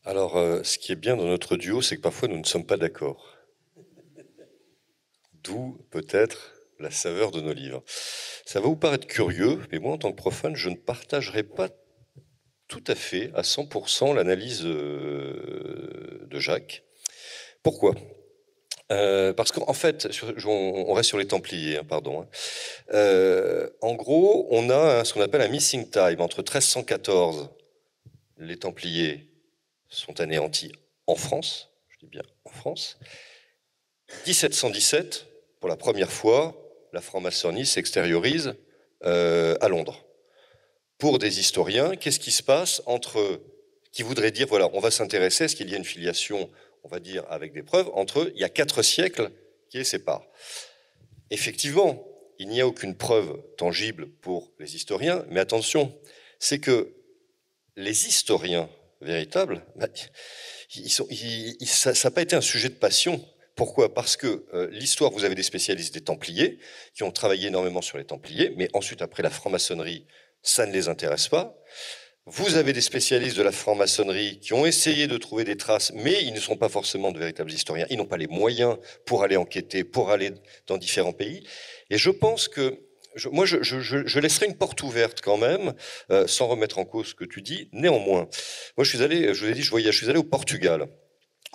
Alors, ce qui est bien dans notre duo, c'est que parfois nous ne sommes pas d'accord. D'où peut-être la saveur de nos livres. Ça va vous paraître curieux, mais moi en tant que profane, je ne partagerai pas tout à fait, à 100%, l'analyse de Jacques. Pourquoi ? Parce qu'en fait, on reste sur les Templiers, hein, pardon. En gros, on a ce qu'on appelle un missing time entre 1314 les Templiers sont anéantis en France, je dis bien en France. 1717, pour la première fois, la franc-maçonnerie s'extériorise à Londres. Pour des historiens, qu'est-ce qui se passe entre, qui voudraient dire, voilà, on va s'intéresser, est-ce qu'il y a une filiation, on va dire, avec des preuves, entre eux, il y a 4 siècles qui les séparent. Effectivement, il n'y a aucune preuve tangible pour les historiens, mais attention, c'est que les historiens véritables, ça n'a pas été un sujet de passion. Pourquoi ? Parce que l'histoire, vous avez des spécialistes des Templiers qui ont travaillé énormément sur les Templiers, mais ensuite, après la franc-maçonnerie, ça ne les intéresse pas. Vous avez des spécialistes de la franc-maçonnerie qui ont essayé de trouver des traces, mais ils ne sont pas forcément de véritables historiens. Ils n'ont pas les moyens pour aller enquêter, pour aller dans différents pays. Et je pense que je laisserai une porte ouverte quand même, sans remettre en cause ce que tu dis. Néanmoins, moi je vous ai dit, je voyage, je suis allé au Portugal.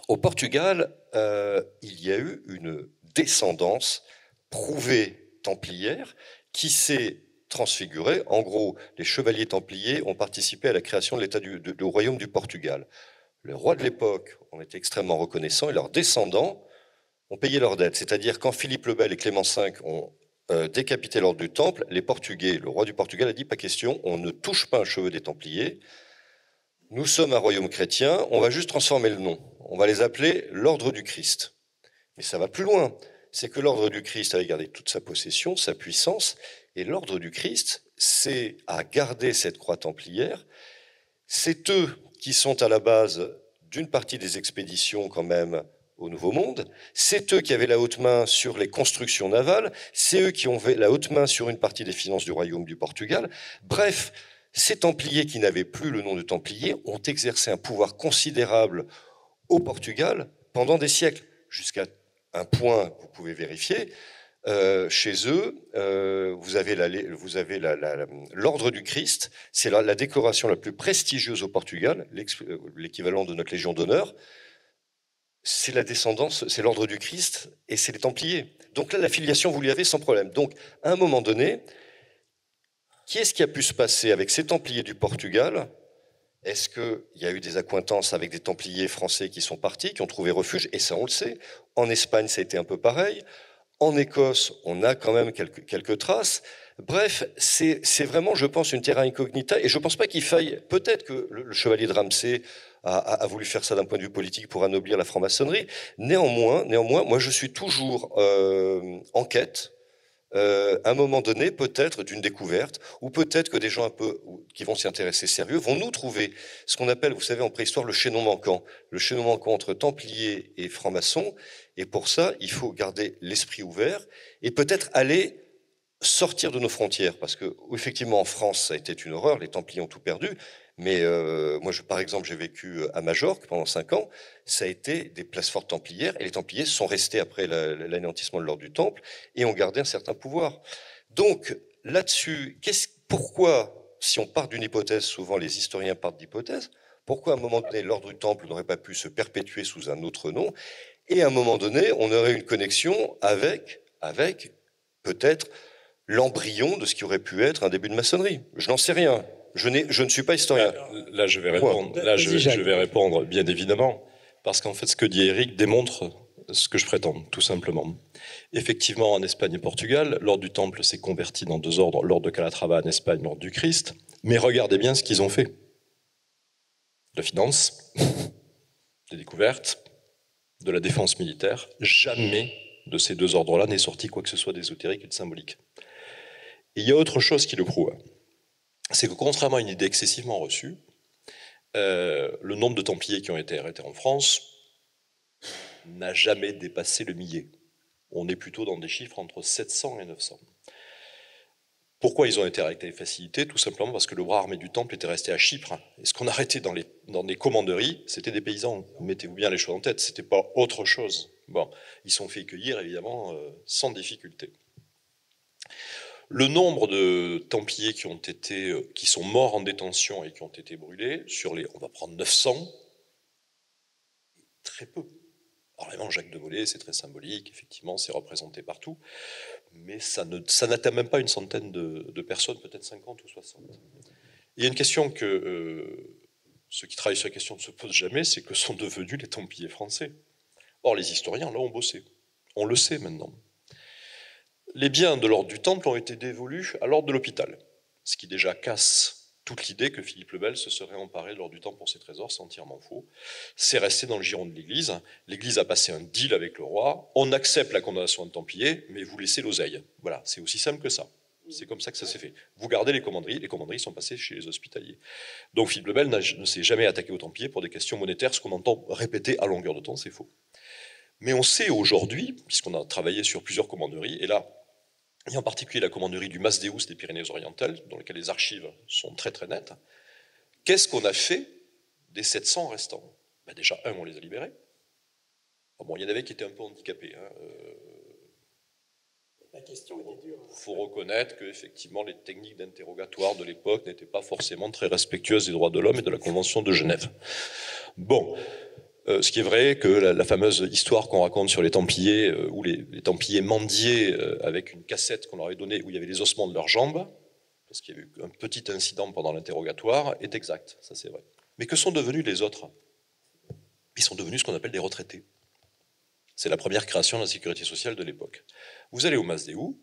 Au Portugal, il y a eu une descendance prouvée templière qui s'est transfigurée. En gros, les chevaliers templiers ont participé à la création de l'État du royaume du Portugal. Les rois de l'époque ont été extrêmement reconnaissants et leurs descendants ont payé leurs dettes. C'est-à-dire quand Philippe le Bel et Clément V ont décapité l'ordre du Temple, les Portugais, le roi du Portugal a dit pas question, on ne touche pas un cheveu des Templiers. Nous sommes un royaume chrétien, on va juste transformer le nom. On va les appeler l'ordre du Christ. Mais ça va plus loin. C'est que l'ordre du Christ avait gardé toute sa possession, sa puissance, et l'ordre du Christ, c'est à garder cette croix templière. C'est eux qui sont à la base d'une partie des expéditions quand même au Nouveau Monde. C'est eux qui avaient la haute main sur les constructions navales. C'est eux qui ont la haute main sur une partie des finances du royaume du Portugal. Bref, ces Templiers qui n'avaient plus le nom de Templiers ont exercé un pouvoir considérable au Portugal pendant des siècles, jusqu'à un point que vous pouvez vérifier. Chez eux, vous avez l'ordre du Christ, c'est la décoration la plus prestigieuse au Portugal, l'équivalent de notre Légion d'honneur. C'est la descendance, c'est l'ordre du Christ et c'est les Templiers. Donc là, la filiation, vous l'y avez sans problème. Donc, à un moment donné, qui est-ce qui a pu se passer avec ces Templiers du Portugal ? Est-ce qu'il y a eu des accointances avec des Templiers français qui sont partis, qui ont trouvé refuge ? Et ça, on le sait. En Espagne, ça a été un peu pareil. En Écosse, on a quand même quelques traces. Bref, c'est vraiment, je pense, une terra incognita. Et je ne pense pas qu'il faille... Peut-être que le chevalier de Ramsay a voulu faire ça d'un point de vue politique pour anoblir la franc-maçonnerie. Néanmoins, moi, je suis toujours en quête, à un moment donné, peut-être d'une découverte, ou peut-être que des gens un peu qui vont s'y intéresser sérieux vont nous trouver ce qu'on appelle, vous savez, en préhistoire, le chaînon manquant. Le chaînon manquant entre Templiers et francs-maçons. Et pour ça, il faut garder l'esprit ouvert et peut-être aller sortir de nos frontières. Parce que, effectivement, en France, ça a été une horreur. Les Templiers ont tout perdu. Mais moi, par exemple, j'ai vécu à Majorque pendant 5 ans. Ça a été des places fortes templières. Et les Templiers sont restés après l'anéantissement de l'ordre du Temple et ont gardé un certain pouvoir. Donc, là-dessus, pourquoi, si on part d'une hypothèse, souvent les historiens partent d'hypothèses, pourquoi à un moment donné, l'ordre du Temple n'aurait pas pu se perpétuer sous un autre nom ? Et à un moment donné, on aurait une connexion avec peut-être l'embryon de ce qui aurait pu être un début de maçonnerie. Je n'en sais rien. Je ne suis pas historien. Là, je vais répondre. Là, je vais répondre, bien évidemment, parce qu'en fait, ce que dit Éric démontre ce que je prétends, tout simplement. Effectivement, en Espagne et Portugal, l'ordre du Temple s'est converti dans 2 ordres, l'ordre de Calatrava en Espagne, l'ordre du Christ. Mais regardez bien ce qu'ils ont fait. De la finance, des découvertes, de la défense militaire. Jamais de ces 2 ordres-là n'est sorti quoi que ce soit d'ésotérique et de symbolique. Et il y a autre chose qui le prouve. C'est que contrairement à une idée excessivement reçue, le nombre de Templiers qui ont été arrêtés en France n'a jamais dépassé le millier. On est plutôt dans des chiffres entre 700 et 900. Pourquoi ils ont été arrêtés avec facilité ? Tout simplement parce que le bras armé du Temple était resté à Chypre. Et ce qu'on arrêtait dans les commanderies, c'était des paysans. Mettez-vous bien les choses en tête, c'était pas autre chose. Bon, ils sont fait cueillir, évidemment, sans difficulté. Le nombre de Templiers qui sont morts en détention et qui ont été brûlés, on va prendre 900, très peu. Alors évidemment, Jacques de Molay, c'est très symbolique, effectivement, c'est représenté partout, mais ça n'atteint même pas une centaine de personnes, peut-être 50 ou 60. Il y a une question ceux qui travaillent sur la question ne se posent jamais, c'est que sont devenus les Templiers français. Or, les historiens, là, ont bossé. On le sait maintenant. Les biens de l'ordre du Temple ont été dévolus à l'ordre de l'hôpital, ce qui déjà casse toute l'idée que Philippe le Bel se serait emparé de l'ordre du Temple pour ses trésors, c'est entièrement faux. C'est resté dans le giron de l'Église. L'Église a passé un deal avec le roi. On accepte la condamnation de Templiers, mais vous laissez l'oseille. Voilà, c'est aussi simple que ça. C'est comme ça que ça s'est fait. Vous gardez les commanderies sont passées chez les hospitaliers. Donc Philippe le Bel ne s'est jamais attaqué aux Templiers pour des questions monétaires, ce qu'on entend répéter à longueur de temps, c'est faux. Mais on sait aujourd'hui, puisqu'on a travaillé sur plusieurs commanderies, et là, et en particulier la commanderie du Masdeus des Pyrénées-Orientales, dans laquelle les archives sont très très nettes, qu'est-ce qu'on a fait des 700 restants? Déjà, on les a libérés. Bon, il y en avait qui étaient un peu handicapés. La question était dure. Il faut reconnaître qu'effectivement, les techniques d'interrogatoire de l'époque n'étaient pas forcément très respectueuses des droits de l'homme et de la Convention de Genève. Bon, ce qui est vrai que la fameuse histoire qu'on raconte sur les Templiers, où les Templiers mendiaient avec une cassette qu'on leur avait donnée, où il y avait les ossements de leurs jambes, parce qu'il y a eu un petit incident pendant l'interrogatoire, est exact, ça c'est vrai. Mais que sont devenus les autres? Ils sont devenus ce qu'on appelle des retraités. C'est la première création de la sécurité sociale de l'époque. Vous allez au Masdéou,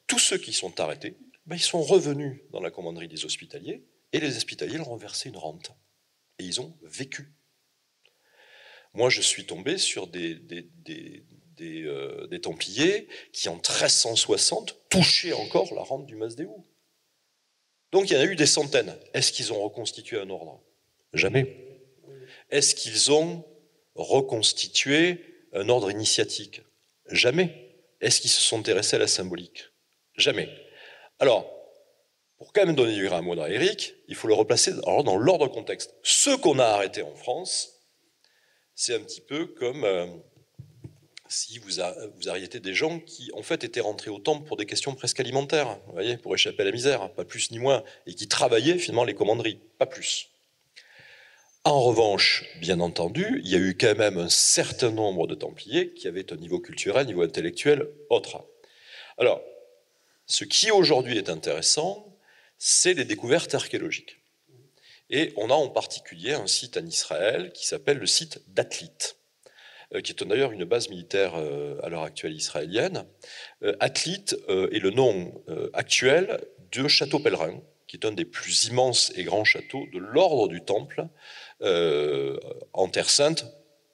tous ceux qui sont arrêtés, ils sont revenus dans la commanderie des hospitaliers, et les hospitaliers leur ont versé une rente. Et ils ont vécu. Moi, je suis tombé sur des Templiers qui, en 1360, touchaient encore la rente du Masdéou. Donc, il y en a eu des centaines. Est-ce qu'ils ont reconstitué un ordre? Jamais. Est-ce qu'ils ont reconstitué un ordre initiatique? Jamais. Est-ce qu'ils se sont intéressés à la symbolique? Jamais. Alors, pour quand même donner du grain à moudre à Éric, il faut le replacer dans l'ordre contexte. Ceux qu'on a arrêtés en France, c'est un petit peu comme si vous arrêtez des gens qui, en fait, étaient rentrés au temple pour des questions presque alimentaires, vous voyez, pour échapper à la misère, pas plus ni moins, et qui travaillaient finalement les commanderies, pas plus. En revanche, bien entendu, il y a eu quand même un certain nombre de Templiers qui avaient un niveau culturel, un niveau intellectuel autre. Alors, ce qui aujourd'hui est intéressant, c'est les découvertes archéologiques. Et on a en particulier un site en Israël qui s'appelle le site d'Atlit, qui est d'ailleurs une base militaire à l'heure actuelle israélienne. Atlit est le nom actuel de château pèlerin, qui est un des plus immenses et grands châteaux de l'ordre du Temple en Terre Sainte,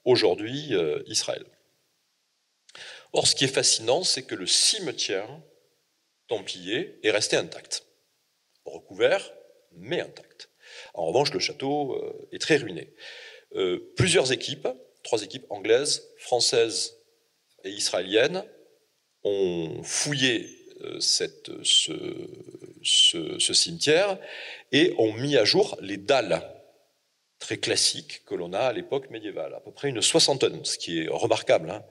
aujourd'hui Israël. Or, ce qui est fascinant, c'est que le cimetière templier est resté intact, recouvert, mais intact. En revanche, le château est très ruiné. Plusieurs équipes, 3 équipes anglaises, françaises et israéliennes, ont fouillé ce cimetière et ont mis à jour les dalles très classiques que l'on a à l'époque médiévale, à peu près une soixantaine, ce qui est remarquable.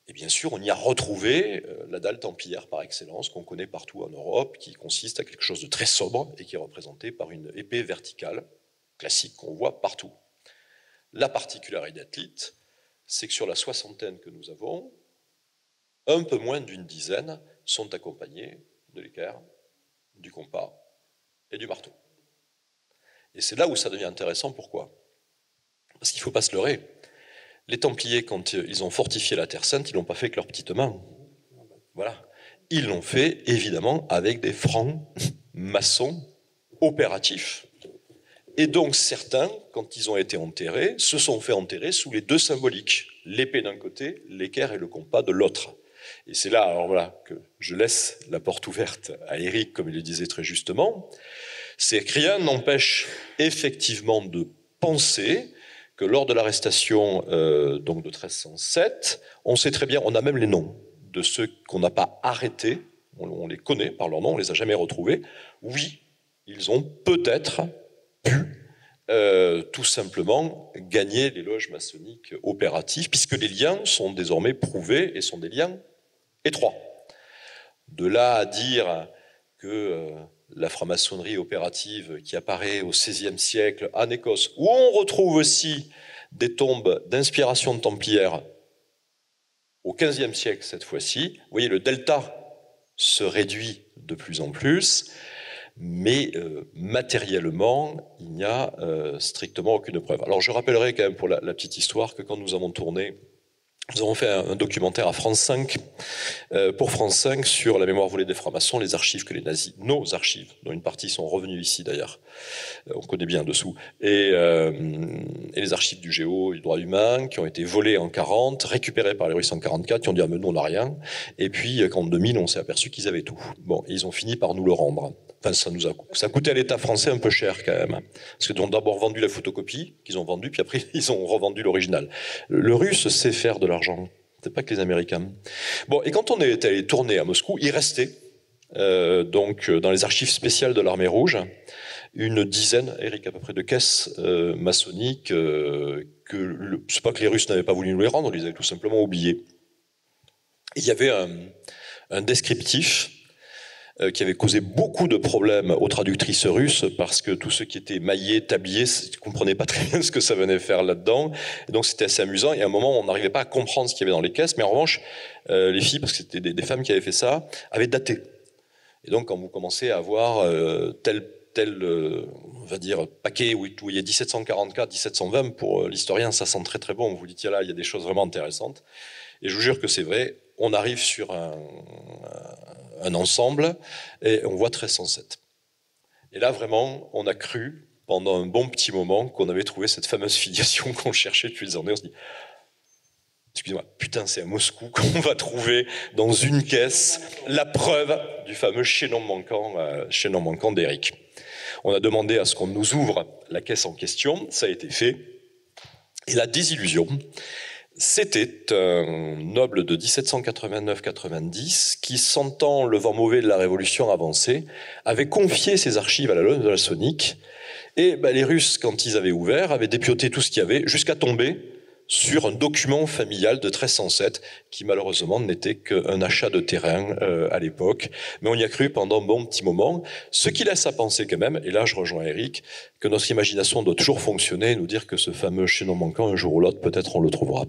Et bien sûr, on y a retrouvé la dalle templière par excellence, qu'on connaît partout en Europe, qui consiste à quelque chose de très sobre et qui est représenté par une épée verticale, classique, qu'on voit partout. La particularité d'Atlit, c'est que sur la soixantaine que nous avons, un peu moins d'une dizaine sont accompagnés de l'équerre, du compas et du marteau. Et c'est là où ça devient intéressant. Pourquoi? Parce qu'il ne faut pas se leurrer. Les Templiers, quand ils ont fortifié la Terre Sainte, ils ne l'ont pas fait avec leurs petites mains. Voilà. Ils l'ont fait, évidemment, avec des francs maçons opératifs. Et donc, certains, quand ils ont été enterrés, se sont fait enterrer sous les 2 symboliques. L'épée d'un côté, l'équerre et le compas de l'autre. Et c'est là, alors voilà, que je laisse la porte ouverte à Éric, comme il le disait très justement. C'est que rien n'empêche effectivement de penser que lors de l'arrestation donc de 1307, on sait très bien, on a même les noms de ceux qu'on n'a pas arrêtés, on les connaît par leur nom, on les a jamais retrouvés. Oui, ils ont peut-être pu tout simplement gagner les loges maçonniques opératives, puisque les liens sont désormais prouvés et sont des liens étroits. De là à dire que la franc-maçonnerie opérative qui apparaît au XVIe siècle en Écosse, où on retrouve aussi des tombes d'inspiration templière au XVe siècle cette fois-ci, vous voyez, le delta se réduit de plus en plus, Mais matériellement, il n'y a strictement aucune preuve. Alors je rappellerai quand même pour la petite histoire que quand nous avons tourné, nous avons fait un documentaire à France 5, pour France 5, sur la mémoire volée des francs-maçons, les archives que les nazis, nos archives, dont une partie sont revenues ici d'ailleurs, on connaît bien dessous, et les archives du Géo, du droit humain, qui ont été volées en 40, récupérées par les Russes en 44, qui ont dit ah mais nous on n'a rien, et puis qu'en 2000 on s'est aperçu qu'ils avaient tout. Bon, ils ont fini par nous le rendre. Enfin, ça a coûté à l'État français un peu cher quand même, parce qu'ils ont d'abord vendu la photocopie qu'ils ont vendue, puis après ils ont revendu l'original. Le Russe sait faire de l'argent, c'est pas que les Américains. Bon, et quand on est allé tourner à Moscou, il restait donc dans les archives spéciales de l'Armée Rouge une dizaine, Eric, à peu près de caisses maçonniques c'est pas que les Russes n'avaient pas voulu nous les rendre, ils les avaient tout simplement oubliées. Il y avait un descriptif qui avait causé beaucoup de problèmes aux traductrices russes parce que tout ce qui était maillé, tablier, ne comprenaient pas très bien ce que ça venait faire là-dedans. Et donc c'était assez amusant. Et à un moment, on n'arrivait pas à comprendre ce qu'il y avait dans les caisses. Mais en revanche, les filles, parce que c'était des femmes qui avaient fait ça, avaient daté. Et donc quand vous commencez à avoir tel on va dire, paquet où il y a 1744, 1720, pour l'historien, ça sent très très bon. Vous dites, là, il y a des choses vraiment intéressantes. Et je vous jure que c'est vrai. On arrive sur un ensemble et on voit 1307. Et là, vraiment, on a cru pendant un bon petit moment qu'on avait trouvé cette fameuse filiation qu'on cherchait depuis des années. On se dit, excusez-moi, putain, c'est à Moscou qu'on va trouver dans une caisse la preuve du fameux chaînon manquant d'Éric. On a demandé à ce qu'on nous ouvre la caisse en question, ça a été fait. Et la désillusion, c'était un noble de 1789-90 qui, sentant le vent mauvais de la Révolution avancer, avait confié ses archives à la Loge maçonnique. Et les Russes, quand ils avaient ouvert, avaient dépioté tout ce qu'il y avait jusqu'à tomber sur un document familial de 1307 qui malheureusement n'était qu'un achat de terrain à l'époque. Mais on y a cru pendant un bon petit moment, ce qui laisse à penser quand même, et là je rejoins Eric, que notre imagination doit toujours fonctionner et nous dire que ce fameux chaînon manquant, un jour ou l'autre, peut-être on le trouvera.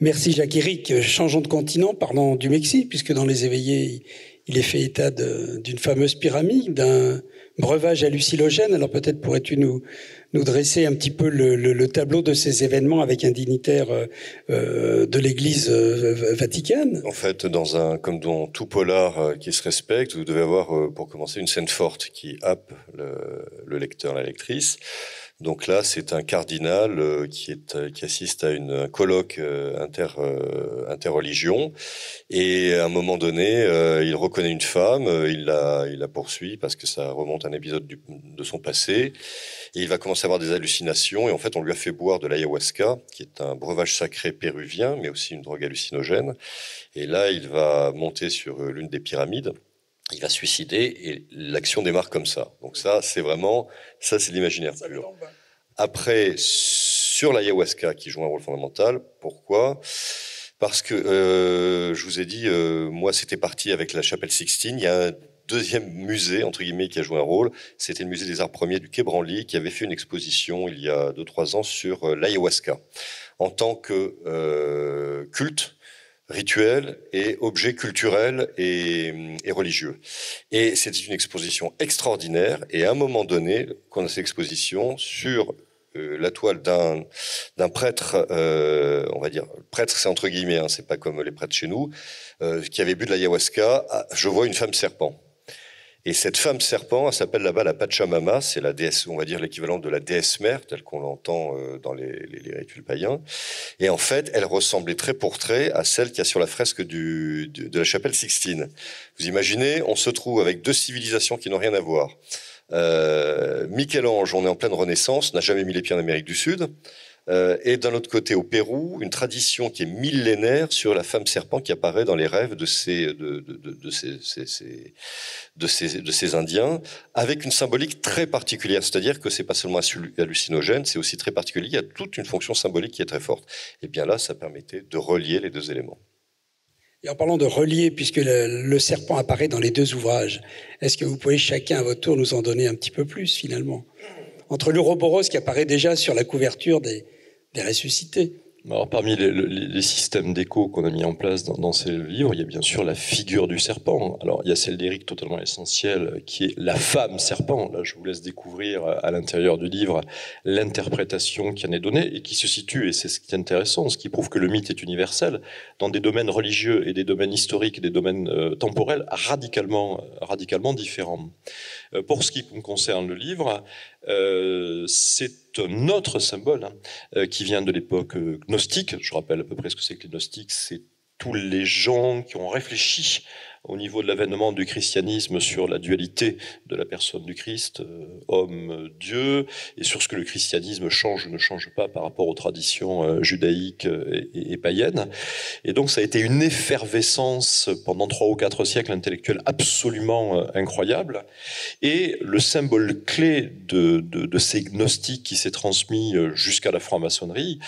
Merci Jacques-Éric. Changeons de continent, parlons du Mexique, puisque dans Les Éveillés, il est fait état d'une fameuse pyramide, d'un breuvage hallucinogène. Alors peut-être pourrais-tu nous dresser un petit peu le tableau de ces événements avec un dignitaire de l'Église vaticane. En fait, comme dans tout polar qui se respecte, vous devez avoir, pour commencer, une scène forte qui happe le lecteur, la lectrice. Donc là, c'est un cardinal qui assiste à un colloque interreligion, et à un moment donné, il reconnaît une femme, il la poursuit parce que ça remonte à un épisode de son passé, et il va commencer à avoir des hallucinations, et en fait, on lui a fait boire de l'ayahuasca, qui est un breuvage sacré péruvien, mais aussi une drogue hallucinogène, et là, il va monter sur l'une des pyramides. Il va se suicider et l'action démarre comme ça. Donc ça, c'est l'imaginaire pur. Après, sur l'ayahuasca qui joue un rôle fondamental, pourquoi ? Parce que, je vous ai dit, moi c'était parti avec la chapelle Sixtine. Il y a un deuxième musée, entre guillemets, qui a joué un rôle. C'était le musée des arts premiers du Quai Branly qui avait fait une exposition il y a 2-3 ans sur l'ayahuasca en tant que culte, rituel et objet culturel et religieux. Et c'était une exposition extraordinaire. Et à un moment donné, qu'on a cette exposition sur la toile d'un prêtre, on va dire, prêtre c'est entre guillemets, hein, c'est pas comme les prêtres chez nous, qui avait bu de l'ayahuasca, je vois une femme serpent. Et cette femme serpent, elle s'appelle là-bas la Pachamama, c'est la déesse, on va dire l'équivalent de la déesse mère, telle qu'on l'entend dans les rituels païens. Et en fait, elle ressemblait trait pour trait à celle qu'il y a sur la fresque de la chapelle Sixtine. Vous imaginez, on se trouve avec deux civilisations qui n'ont rien à voir. Michel-Ange, on est en pleine Renaissance, n'a jamais mis les pieds en Amérique du Sud. Et d'un autre côté, au Pérou, une tradition qui est millénaire sur la femme serpent qui apparaît dans les rêves de ces Indiens, avec une symbolique très particulière. C'est-à-dire que c'est pas seulement hallucinogène, c'est aussi très particulier. Il y a toute une fonction symbolique qui est très forte. Et bien là, ça permettait de relier les deux éléments. Et en parlant de relier, puisque le serpent apparaît dans les deux ouvrages, est-ce que vous pouvez chacun à votre tour nous en donner un petit peu plus, finalement ? Entre l'Ouroboros qui apparaît déjà sur la couverture des ressuscités, Alors, parmi les systèmes d'écho qu'on a mis en place dans ces livres, il y a bien sûr la figure du serpent. Alors, il y a celle d'Éric totalement essentielle, qui est la femme serpent. Là, je vous laisse découvrir à l'intérieur du livre l'interprétation qui en est donnée et qui se situe, et c'est ce qui est intéressant, ce qui prouve que le mythe est universel, dans des domaines religieux et des domaines historiques et des domaines temporels radicalement différents. Pour ce qui concerne le livre, c'est un autre symbole qui vient de l'époque gnostique. Je rappelle à peu près ce que c'est que les gnostiques. C'est tous les gens qui ont réfléchi au niveau de l'avènement du christianisme sur la dualité de la personne du Christ, homme, Dieu, et sur ce que le christianisme change ou ne change pas par rapport aux traditions judaïques et païennes. Et donc ça a été une effervescence pendant 3 ou 4 siècles intellectuels absolument incroyable. Et le symbole clé de ces gnostiques qui s'est transmis jusqu'à la franc-maçonnerie,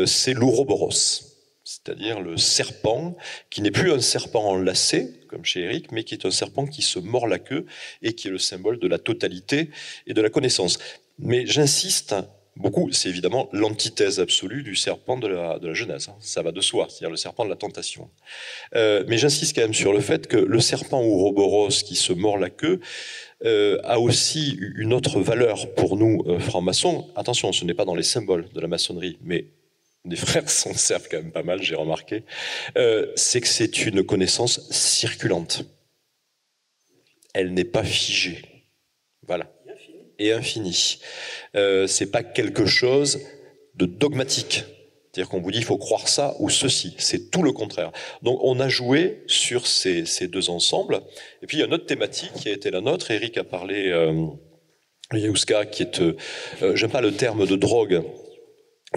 c'est l'ouroboros. C'est-à-dire le serpent, qui n'est plus un serpent enlacé, comme chez Éric, mais qui est un serpent qui se mord la queue et qui est le symbole de la totalité et de la connaissance. Mais j'insiste beaucoup, c'est évidemment l'antithèse absolue du serpent de la Genèse. Ça va de soi, c'est-à-dire le serpent de la tentation. Mais j'insiste quand même sur le fait que le serpent ouroboros qui se mord la queue a aussi une autre valeur pour nous, francs-maçons. Attention, ce n'est pas dans les symboles de la maçonnerie, mais les frères s'en servent quand même pas mal, j'ai remarqué, c'est que c'est une connaissance circulante. Elle n'est pas figée. Voilà. Et infinie. C'est pas quelque chose de dogmatique. C'est-à-dire qu'on vous dit il faut croire ça ou ceci. C'est tout le contraire. Donc on a joué sur ces deux ensembles. Et puis il y a une autre thématique qui a été la nôtre. Éric a parlé, Yahuska, qui est, j'aime pas le terme de drogue,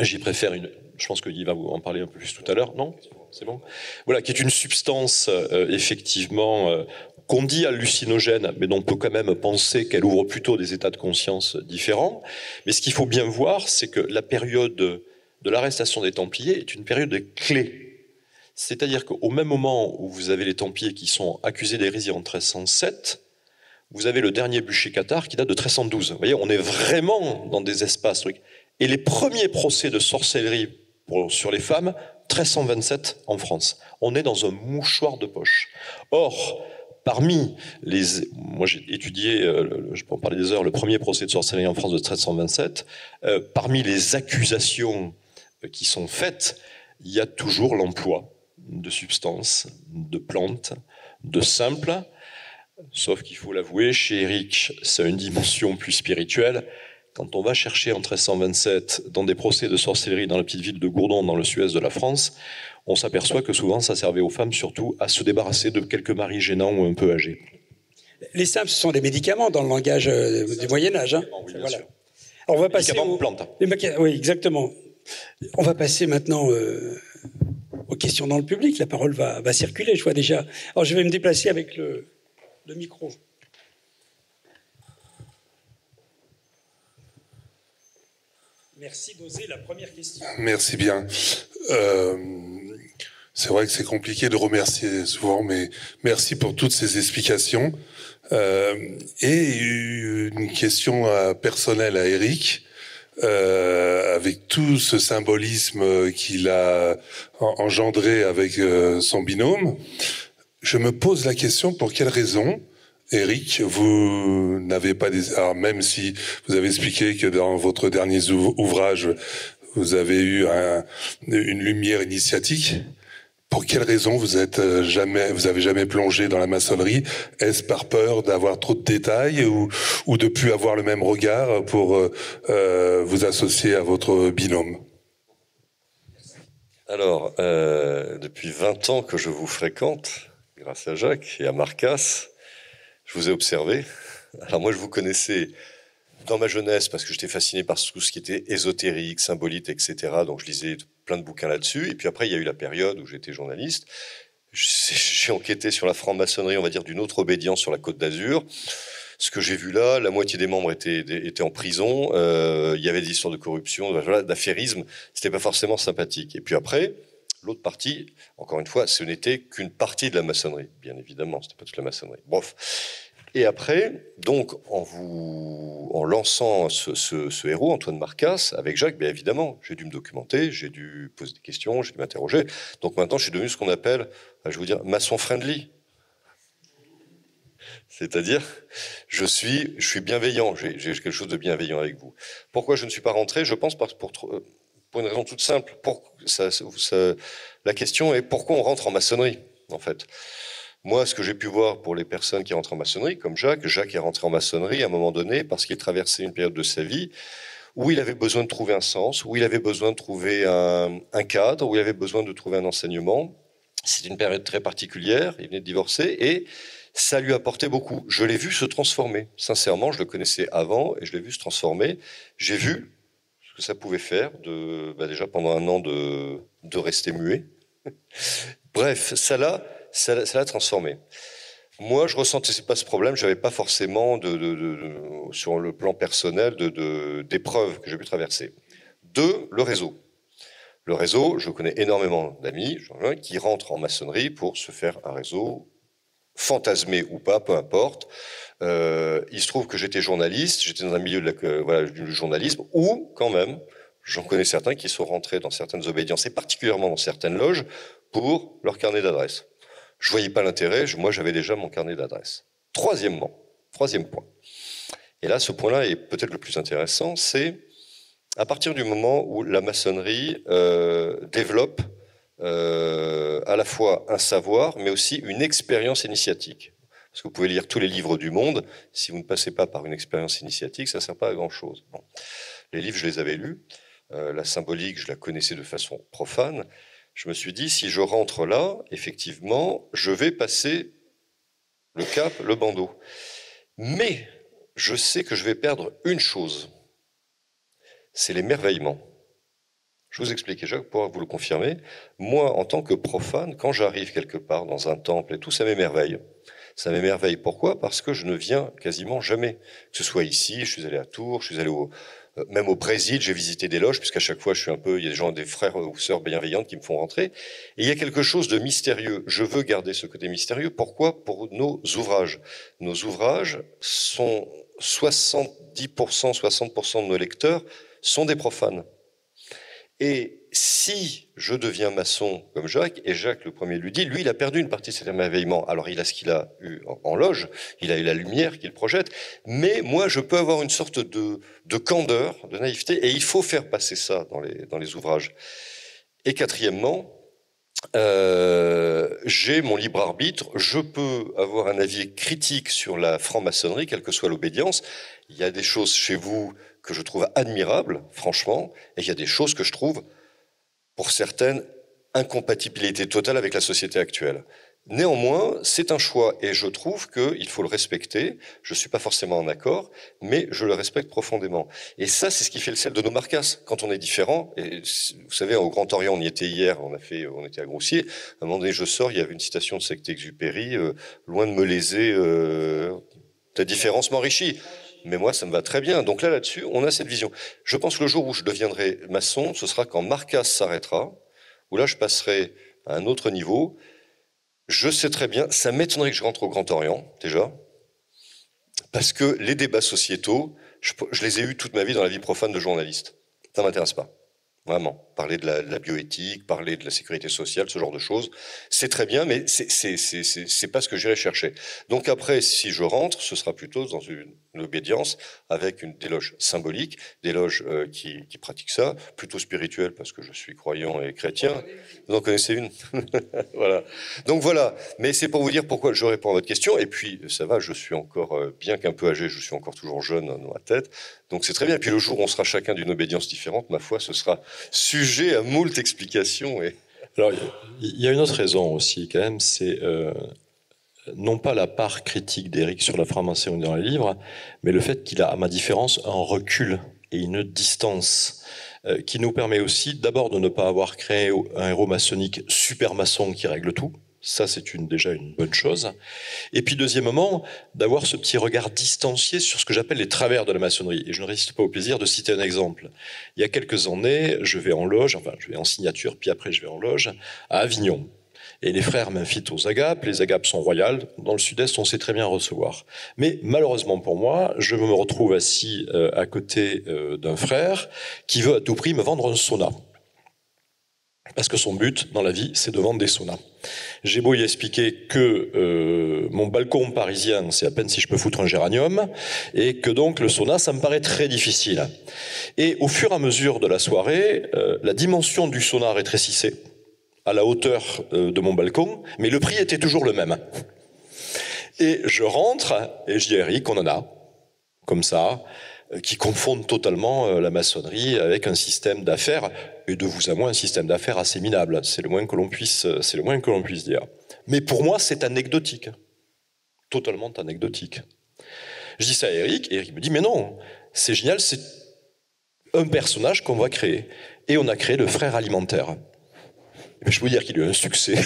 j'y préfère je pense qu'il va vous en parler un peu plus tout à l'heure. Non ? C'est bon ? Voilà, qui est une substance, effectivement, qu'on dit hallucinogène, mais dont on peut quand même penser qu'elle ouvre plutôt des états de conscience différents. Mais ce qu'il faut bien voir, c'est que la période de l'arrestation des Templiers est une période clé. C'est-à-dire qu'au même moment où vous avez les Templiers qui sont accusés d'hérésie en 1307, vous avez le dernier bûcher cathare qui date de 1312. Vous voyez, on est vraiment dans des espaces trucs. Et les premiers procès de sorcellerie sur les femmes, 1327 en France. On est dans un mouchoir de poche. Or, parmi les... Moi, j'ai étudié, je peux en parler des heures, le premier procès de sorcellerie en France de 1327. Parmi les accusations qui sont faites, il y a toujours l'emploi de substances, de plantes, de simples. Sauf qu'il faut l'avouer, chez Éric, ça a une dimension plus spirituelle. Quand on va chercher en 1327 dans des procès de sorcellerie dans la petite ville de Gourdon, dans le sud-est de la France, on s'aperçoit que souvent ça servait aux femmes surtout à se débarrasser de quelques maris gênants ou un peu âgés. Les simples, ce sont des médicaments dans le langage du Moyen-Âge. Hein. Oui, bien sûr. Alors, on va passer médicaments plantes. Oui, exactement. On va passer maintenant aux questions dans le public. La parole va circuler, je vois déjà. Alors, je vais me déplacer avec le micro. Merci d'oser la première question. Merci bien. C'est vrai que c'est compliqué de remercier souvent, mais merci pour toutes ces explications. Et une question personnelle à Éric, avec tout ce symbolisme qu'il a engendré avec son binôme. Je me pose la question, pour quelle raison, Éric, vous n'avez pas alors même si vous avez expliqué que dans votre dernier ouvrage, vous avez eu une lumière initiatique, pour quelle raison vous avez jamais plongé dans la maçonnerie? Est-ce par peur d'avoir trop de détails ou de plus avoir le même regard pour vous associer à votre binôme? Alors, depuis 20 ans que je vous fréquente, grâce à Jacques et à Marcas, je vous ai observé. Alors moi, je vous connaissais dans ma jeunesse parce que j'étais fasciné par tout ce qui était ésotérique, symbolique, etc. Donc je lisais plein de bouquins là-dessus. Et puis après, il y a eu la période où j'étais journaliste. J'ai enquêté sur la franc-maçonnerie, on va dire, d'une autre obédience sur la Côte d'Azur. Ce que j'ai vu là, la moitié des membres étaient en prison. Il y avait des histoires de corruption, d'affairisme. C'était pas forcément sympathique. Et puis après, l'autre partie, encore une fois, ce n'était qu'une partie de la maçonnerie. Bien évidemment, c'était pas toute la maçonnerie. Bref. Et après, donc, en lançant ce héros, Antoine Marcasse, avec Jacques, bien évidemment, j'ai dû me documenter, j'ai dû poser des questions, j'ai dû m'interroger. Donc maintenant, je suis devenu ce qu'on appelle, je vais vous dire, maçon friendly. C'est-à-dire, je suis bienveillant, j'ai quelque chose de bienveillant avec vous. Pourquoi je ne suis pas rentré? Je pense pour une raison toute simple. La question est pourquoi on rentre en maçonnerie, en fait. Moi, ce que j'ai pu voir pour les personnes qui rentrent en maçonnerie, comme Jacques est rentré en maçonnerie à un moment donné parce qu'il traversait une période de sa vie où il avait besoin de trouver un sens, où il avait besoin de trouver un cadre, où il avait besoin de trouver un enseignement. C'était une période très particulière, il venait de divorcer et ça lui apportait beaucoup. Je l'ai vu se transformer. Sincèrement, je le connaissais avant et je l'ai vu se transformer. J'ai vu ce que ça pouvait faire déjà pendant un an de rester muet. Bref, ça l'a transformé. Moi, je ressentais pas ce problème. J'avais pas forcément sur le plan personnel d'épreuves que j'ai pu traverser. 2, le réseau. Le réseau, je connais énormément d'amis qui rentrent en maçonnerie pour se faire un réseau, fantasmé ou pas, peu importe. Il se trouve que j'étais journaliste, j'étais dans un milieu du journalisme où, quand même, j'en connais certains qui sont rentrés dans certaines obédiences et particulièrement dans certaines loges pour leur carnet d'adresse. Je voyais pas l'intérêt, moi j'avais déjà mon carnet d'adresse. Troisième point. Et là, ce point-là est peut-être le plus intéressant, c'est à partir du moment où la maçonnerie développe à la fois un savoir, mais aussi une expérience initiatique. Parce que vous pouvez lire tous les livres du monde, si vous ne passez pas par une expérience initiatique, ça ne sert pas à grand-chose. Bon. Les livres, je les avais lus. La symbolique, je la connaissais de façon profane. Je me suis dit, si je rentre là, effectivement, je vais passer le cap, le bandeau. Mais je sais que je vais perdre une chose, c'est l'émerveillement. Je vous explique, et Jacques pourra vous le confirmer. Moi, en tant que profane, quand j'arrive quelque part dans un temple et tout, ça m'émerveille. Ça m'émerveille. Pourquoi? Parce que je ne viens quasiment jamais. Que ce soit ici, je suis allé à Tours, je suis allé même au Brésil, j'ai visité des loges, puisqu'à chaque fois, il y a des frères ou sœurs bienveillantes qui me font rentrer. Et il y a quelque chose de mystérieux. Je veux garder ce côté mystérieux. Pourquoi? Pour nos ouvrages. Nos ouvrages sont 70%, 60% de nos lecteurs sont des profanes. Et si je deviens maçon comme Jacques, et Jacques le premier lui dit, lui il a perdu une partie de cet émerveillement. Alors il a ce qu'il a eu en loge, il a eu la lumière qu'il projette, mais moi je peux avoir une sorte de candeur, de naïveté, et il faut faire passer ça dans les ouvrages. Et quatrièmement, j'ai mon libre arbitre, je peux avoir un avis critique sur la franc-maçonnerie, quelle que soit l'obédience. Il y a des choses chez vous que je trouve admirables, franchement, et il y a des choses que je trouve, pour certaines, incompatibilité totale avec la société actuelle. Néanmoins, c'est un choix, et je trouve qu'il faut le respecter. Je ne suis pas forcément en accord, mais je le respecte profondément. Et ça, c'est ce qui fait le sel de nos Marcasses. Quand on est différent, et vous savez, au Grand Orient, on y était hier, on était à Groussier. À un moment donné, je sors, il y avait une citation de Saint-Exupéry, loin de me léser, ta différence m'enrichit. Mais moi, ça me va très bien. Donc là-dessus, on a cette vision. Je pense que le jour où je deviendrai maçon, ce sera quand Marcasse s'arrêtera, où là, je passerai à un autre niveau. Je sais très bien, ça m'étonnerait que je rentre au Grand Orient, déjà, parce que les débats sociétaux, je les ai eus toute ma vie dans la vie profane de journaliste. Ça ne m'intéresse pas. Vraiment. Parler de la bioéthique, parler de la sécurité sociale, ce genre de choses, c'est très bien, mais c'est pas ce que j'irai chercher. Donc après, si je rentre, ce sera plutôt dans une obédience avec des loges symboliques, des loges qui pratiquent ça, plutôt spirituelles parce que je suis croyant et chrétien. Vous en connaissez une? Voilà. Donc voilà. Mais c'est pour vous dire pourquoi je réponds à votre question. Et puis ça va, je suis encore, bien qu'un peu âgé, je suis encore toujours jeune dans ma tête. Donc c'est très bien. Et puis le jour où on sera chacun d'une obédience différente, ma foi, ce sera sujet à moult explications. Alors, il y a une autre raison aussi, quand même, c'est non pas la part critique d'Éric sur la franc-maçonnerie dans les livres, mais le fait qu'il a, à ma différence, un recul et une distance qui nous permet aussi, d'abord, de ne pas avoir créé un héros maçonnique super maçon qui règle tout. Ça, c'est déjà une bonne chose. Et puis, deuxièmement, d'avoir ce petit regard distancié sur ce que j'appelle les travers de la maçonnerie. Et je ne résiste pas au plaisir de citer un exemple. Il y a quelques années, je vais en loge, enfin, je vais en signature, puis après, je vais en loge, à Avignon. Et les frères m'invitent aux agapes, les agapes sont royales, dans le sud-est on sait très bien recevoir. Mais malheureusement pour moi, je me retrouve assis à côté d'un frère qui veut à tout prix me vendre un sauna. Parce que son but dans la vie, c'est de vendre des saunas. J'ai beau y expliquer que mon balcon parisien, c'est à peine si je peux foutre un géranium, et que donc le sauna, ça me paraît très difficile. Et au fur et à mesure de la soirée, la dimension du sauna rétrécissait à la hauteur de mon balcon, mais le prix était toujours le même. Et je rentre, et je dis à Eric, on en a, comme ça, qui confondent totalement la maçonnerie avec un système d'affaires, et de vous à moi un système d'affaires assez minable. C'est le moins que l'on puisse dire. Mais pour moi, c'est anecdotique. Totalement anecdotique. Je dis ça à Eric, et Eric me dit, mais non, c'est génial, c'est un personnage qu'on va créer. Et on a créé le frère alimentaire. Et je peux vous dire qu'il a eu un succès,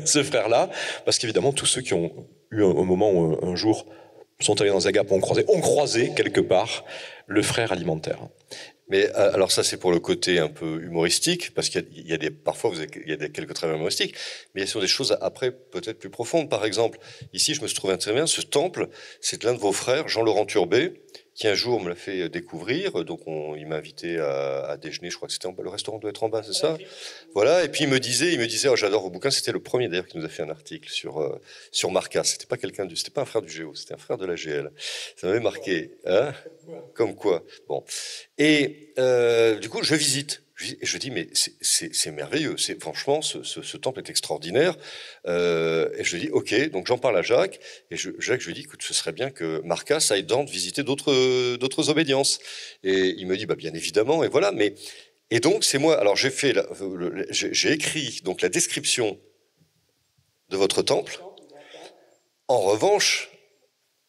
ce frère-là, parce qu'évidemment, tous ceux qui ont eu un moment où un jour sont allés dans les agapes, ont croisé quelque part le frère alimentaire. Mais alors ça, c'est pour le côté un peu humoristique, parce qu'il y a des parfois il y a quelques traits humoristiques, mais il y a des choses après peut-être plus profondes. Par exemple, ici, je me suis trouvé très bien, ce temple, c'est l'un de vos frères, Jean-Laurent Turbet, qui un jour me l'a fait découvrir. Donc il m'a invité à déjeuner, je crois que c'était le restaurant doit être en bas, c'est ça? Voilà. Et puis il me disait, oh, j'adore vos bouquins. C'était le premier d'ailleurs qui nous a fait un article sur Marca. C'était pas un frère du Géo, c'était un frère de la GL. Ça m'avait marqué, hein? Comme quoi. Bon. Et du coup, je visite. Et je dis, mais c'est merveilleux. Franchement, ce temple est extraordinaire. Et je dis, ok. Donc j'en parle à Jacques. Et Jacques, je lui dis, écoute, ce serait bien que Marca aille Dante visiter d'autres obédiences. Et il me dit, bah bien évidemment. Et voilà. Et donc c'est moi. Alors j'ai écrit donc la description de votre temple. En revanche,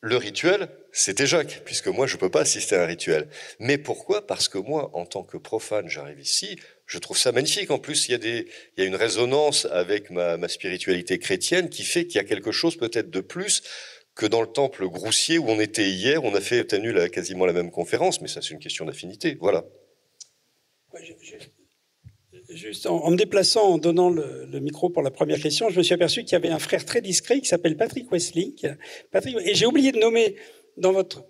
le rituel, c'était Jacques, puisque moi, je ne peux pas assister à un rituel. Mais pourquoi? Parce que moi, en tant que profane, j'arrive ici, je trouve ça magnifique. En plus, il y a une résonance avec ma spiritualité chrétienne qui fait qu'il y a quelque chose peut-être de plus que dans le temple Groussier où on était hier. On a tenu quasiment la même conférence, mais ça, c'est une question d'affinité. Voilà. Juste en me déplaçant, en donnant le micro pour la première question, je me suis aperçu qu'il y avait un frère très discret qui s'appelle Patrick Westlink. Et j'ai oublié de nommer dans votre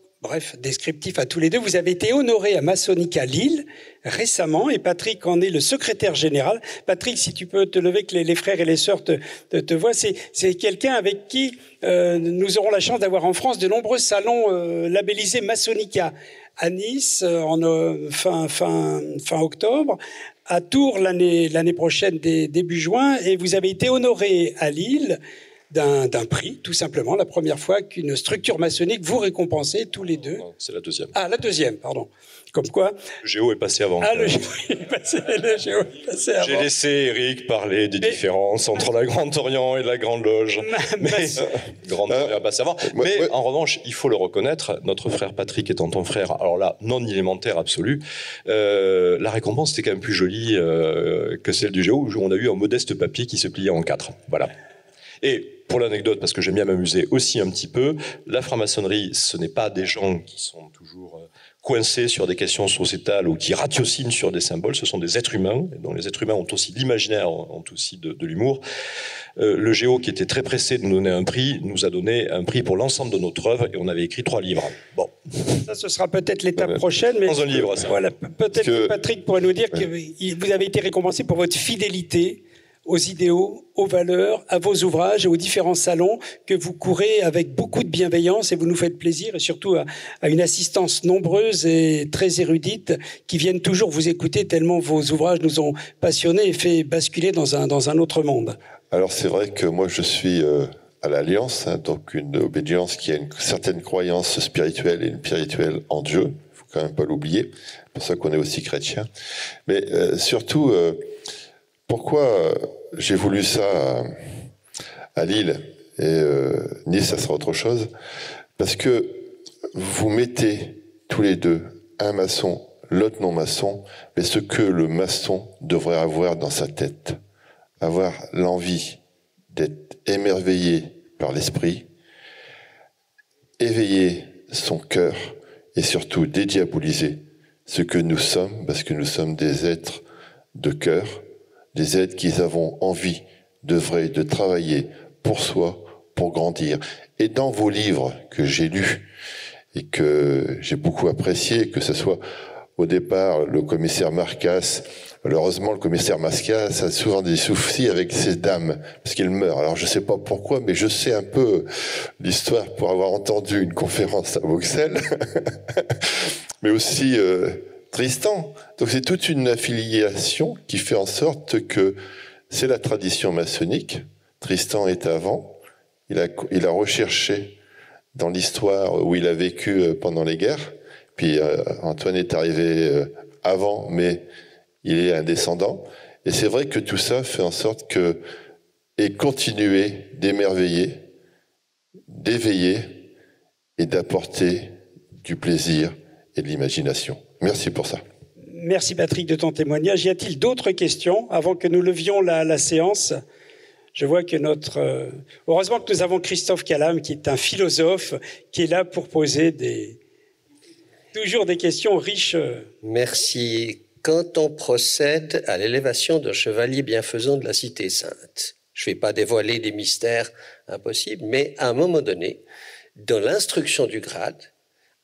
descriptif à tous les deux, vous avez été honoré à Maçonnica Lille récemment, et Patrick en est le secrétaire général. Patrick, si tu peux te lever, que les frères et les sœurs te voient, c'est quelqu'un avec qui nous aurons la chance d'avoir en France de nombreux salons labellisés Maçonnica. À Nice, en fin octobre, à Tours l'année prochaine, début juin, et vous avez été honoré à Lille d'un prix, tout simplement, la première fois qu'une structure maçonnique vous récompensait tous les deux. Non, c'est la deuxième. Ah, la deuxième, pardon. Comme quoi. Le Géo est passé avant. Le Géo est passé avant. J'ai laissé Eric parler des différences entre la Grande Orient et la Grande Loge. Grande Orient passé avant. Mais en revanche, il faut le reconnaître, notre frère Patrick étant ton frère, alors là, non élémentaire absolu, la récompense était quand même plus jolie que celle du Géo, où on a eu un modeste papier qui se pliait en 4. Voilà. Et pour l'anecdote, parce que j'aime bien m'amuser aussi un petit peu, la franc-maçonnerie, ce n'est pas des gens qui sont toujours coincés sur des questions sociétales ou qui ratiocinent sur des symboles, ce sont des êtres humains, dont les êtres humains ont aussi de l'imaginaire, ont aussi de l'humour. Le Géo, qui était très pressé de nous donner un prix, nous a donné un prix pour l'ensemble de notre œuvre, et on avait écrit 3 livres. Bon. Ça, ce sera peut-être l'étape prochaine. Mais dans un livre, ça. Voilà, peut-être que Patrick pourrait nous dire que vous avez été récompensé pour votre fidélité aux idéaux, aux valeurs, à vos ouvrages et aux différents salons que vous courez avec beaucoup de bienveillance, et vous nous faites plaisir, et surtout à une assistance nombreuse et très érudite qui viennent toujours vous écouter tellement vos ouvrages nous ont passionnés et fait basculer dans un autre monde. Alors c'est vrai que moi je suis à l'Alliance, donc une obédience qui a une certaine croyance spirituelle et une spirituelle en Dieu, il ne faut quand même pas l'oublier, c'est pour ça qu'on est aussi chrétien. Mais surtout... pourquoi j'ai voulu ça à Lille et Nice, ça sera autre chose? Parce que vous mettez tous les deux, un maçon, l'autre non maçon, mais ce que le maçon devrait avoir dans sa tête, avoir l'envie d'être émerveillé par l'esprit, éveiller son cœur et surtout dédiaboliser ce que nous sommes, parce que nous sommes des êtres de cœur, des êtres qui avons envie d'œuvrer, de travailler pour soi, pour grandir. Et dans vos livres que j'ai lus et que j'ai beaucoup appréciés, que ce soit au départ le commissaire Marcasse, malheureusement le commissaire Marcasse a souvent des soucis avec ces dames, parce qu'il meurt. Alors je ne sais pas pourquoi, mais je sais un peu l'histoire pour avoir entendu une conférence à Bruxelles, mais aussi Tristan. Donc c'est toute une affiliation qui fait en sorte que c'est la tradition maçonnique. Tristan est avant, il a recherché dans l'histoire où il a vécu pendant les guerres, puis Antoine est arrivé avant, mais il est un descendant. Et c'est vrai que tout ça fait en sorte que, et continuer d'émerveiller, d'éveiller et d'apporter du plaisir et de l'imagination. Merci pour ça. Merci Patrick de ton témoignage. Y a-t-il d'autres questions avant que nous levions la séance ? Je vois que heureusement que nous avons Christophe Calam, qui est un philosophe, qui est là pour poser toujours des questions riches. Merci. Quand on procède à l'élévation d'un chevalier bienfaisant de la Cité Sainte, je ne vais pas dévoiler des mystères impossibles, mais à un moment donné, dans l'instruction du grade,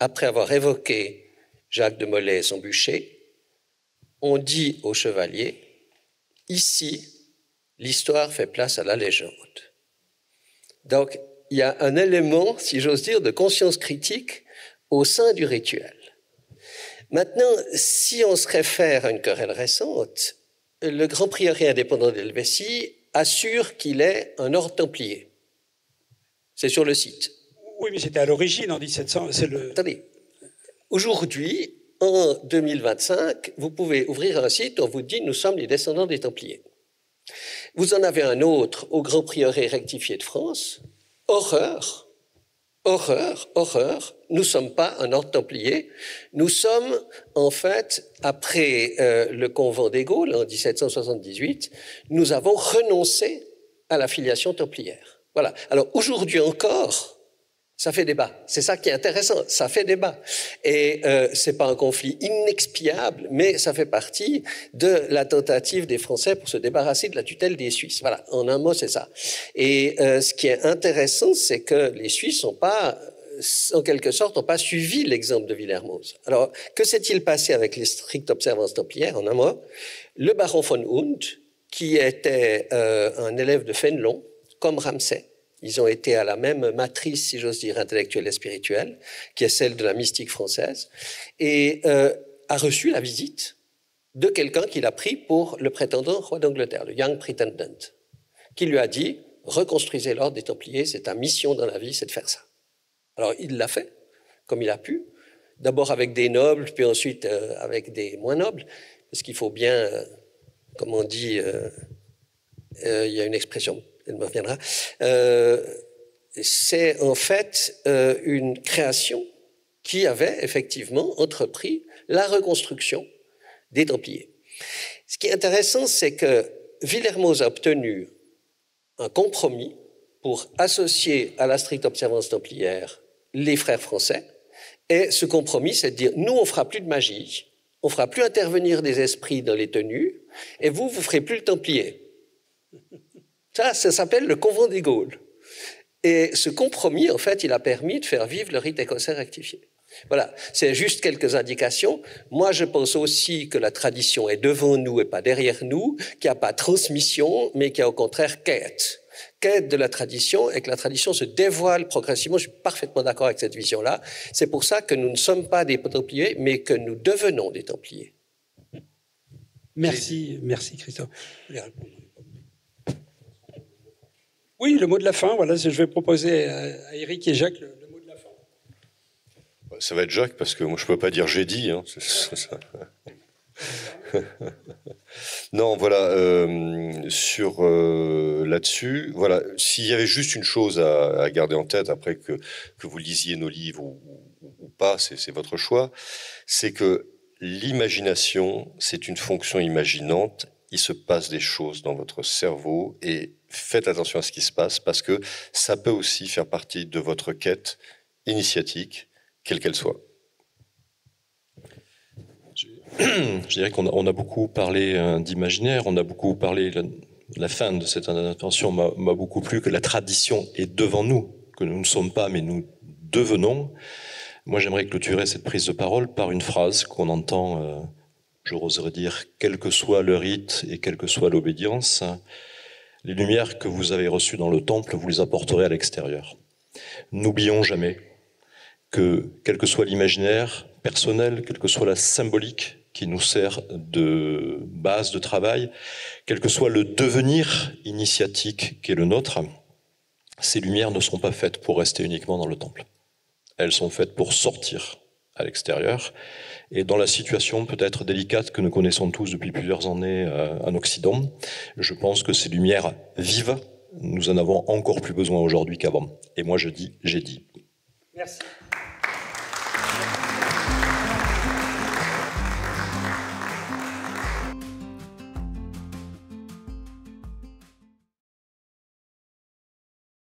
après avoir évoqué Jacques de Molay et son bûcher, on dit au chevalier, ici, l'histoire fait place à la légende. Donc, il y a un élément, si j'ose dire, de conscience critique au sein du rituel. Maintenant, si on se réfère à une querelle récente, le grand prieuré indépendant d'Helvétie assure qu'il est un ordre templier. C'est sur le site. Oui, mais c'était à l'origine, en 1700. Attendez, aujourd'hui, en 2025, vous pouvez ouvrir un site où on vous dit « Nous sommes les descendants des Templiers ». Vous en avez un autre au Grand Prieuré rectifié de France. Horreur, horreur, horreur. Nous ne sommes pas un ordre templier. Nous sommes, en fait, après le convent des Gaules, en 1778, nous avons renoncé à la filiation templière. Voilà. Alors, aujourd'hui encore, ça fait débat. C'est ça qui est intéressant. Ça fait débat. Et c'est pas un conflit inexpiable, mais ça fait partie de la tentative des Français pour se débarrasser de la tutelle des Suisses. Voilà. En un mot, c'est ça. Et ce qui est intéressant, c'est que les Suisses n'ont pas, en quelque sorte, n'ont pas suivi l'exemple de Villermoz. Alors, que s'est-il passé avec les strictes observances templières? En un mot, le baron von Hund, qui était un élève de Fénelon, comme Ramsay, ils ont été à la même matrice, si j'ose dire, intellectuelle et spirituelle, qui est celle de la mystique française, et a reçu la visite de quelqu'un qu'il a pris pour le prétendant roi d'Angleterre, le Young Pretendant, qui lui a dit « Reconstruisez l'ordre des Templiers, c'est ta mission dans la vie, c'est de faire ça. » Alors, il l'a fait, comme il a pu, d'abord avec des nobles, puis ensuite avec des moins nobles, parce qu'il faut bien, comme on dit, il y a une expression, elle me reviendra, c'est en fait une création qui avait effectivement entrepris la reconstruction des Templiers. Ce qui est intéressant, c'est que Villermoz a obtenu un compromis pour associer à la stricte observance templière les frères français, et ce compromis, c'est de dire, nous, on fera plus de magie, on fera plus intervenir des esprits dans les tenues, et vous ferez plus le Templier. Ça s'appelle le convent des Gaules. Et ce compromis, en fait, il a permis de faire vivre le rite écossais rectifié. Voilà, c'est juste quelques indications. Moi, je pense aussi que la tradition est devant nous et pas derrière nous, qu'il n'y a pas transmission, mais qu'il y a au contraire quête. Quête de la tradition, et que la tradition se dévoile progressivement. Je suis parfaitement d'accord avec cette vision-là. C'est pour ça que nous ne sommes pas des Templiers, mais que nous devenons des Templiers. Merci Christophe. Oui, le mot de la fin, voilà, je vais proposer à Éric et Jacques le mot de la fin. Ça va être Jacques, parce que moi je ne peux pas dire j'ai dit. Hein. Non, voilà, là-dessus, voilà, s'il y avait juste une chose à garder en tête après que vous lisiez nos livres ou pas, c'est votre choix, c'est que l'imagination, c'est une fonction imaginante. Il se passe des choses dans votre cerveau et faites attention à ce qui se passe parce que ça peut aussi faire partie de votre quête initiatique, quelle qu'elle soit. Je dirais qu'on a beaucoup parlé d'imaginaire, on a beaucoup parlé la fin de cette intervention m'a beaucoup plu, que la tradition est devant nous, que nous ne sommes pas, mais nous devenons. Moi, j'aimerais clôturer cette prise de parole par une phrase qu'on entend, je oserais dire, quel que soit le rite et quelle que soit l'obédience, les lumières que vous avez reçues dans le temple, vous les apporterez à l'extérieur. N'oublions jamais que, quel que soit l'imaginaire personnel, quelle que soit la symbolique qui nous sert de base de travail, quel que soit le devenir initiatique qui est le nôtre, ces lumières ne sont pas faites pour rester uniquement dans le temple. Elles sont faites pour sortir à l'extérieur. Et dans la situation peut-être délicate que nous connaissons tous depuis plusieurs années en Occident, je pense que ces lumières vivent, nous en avons encore plus besoin aujourd'hui qu'avant. Et moi je dis, j'ai dit. Merci.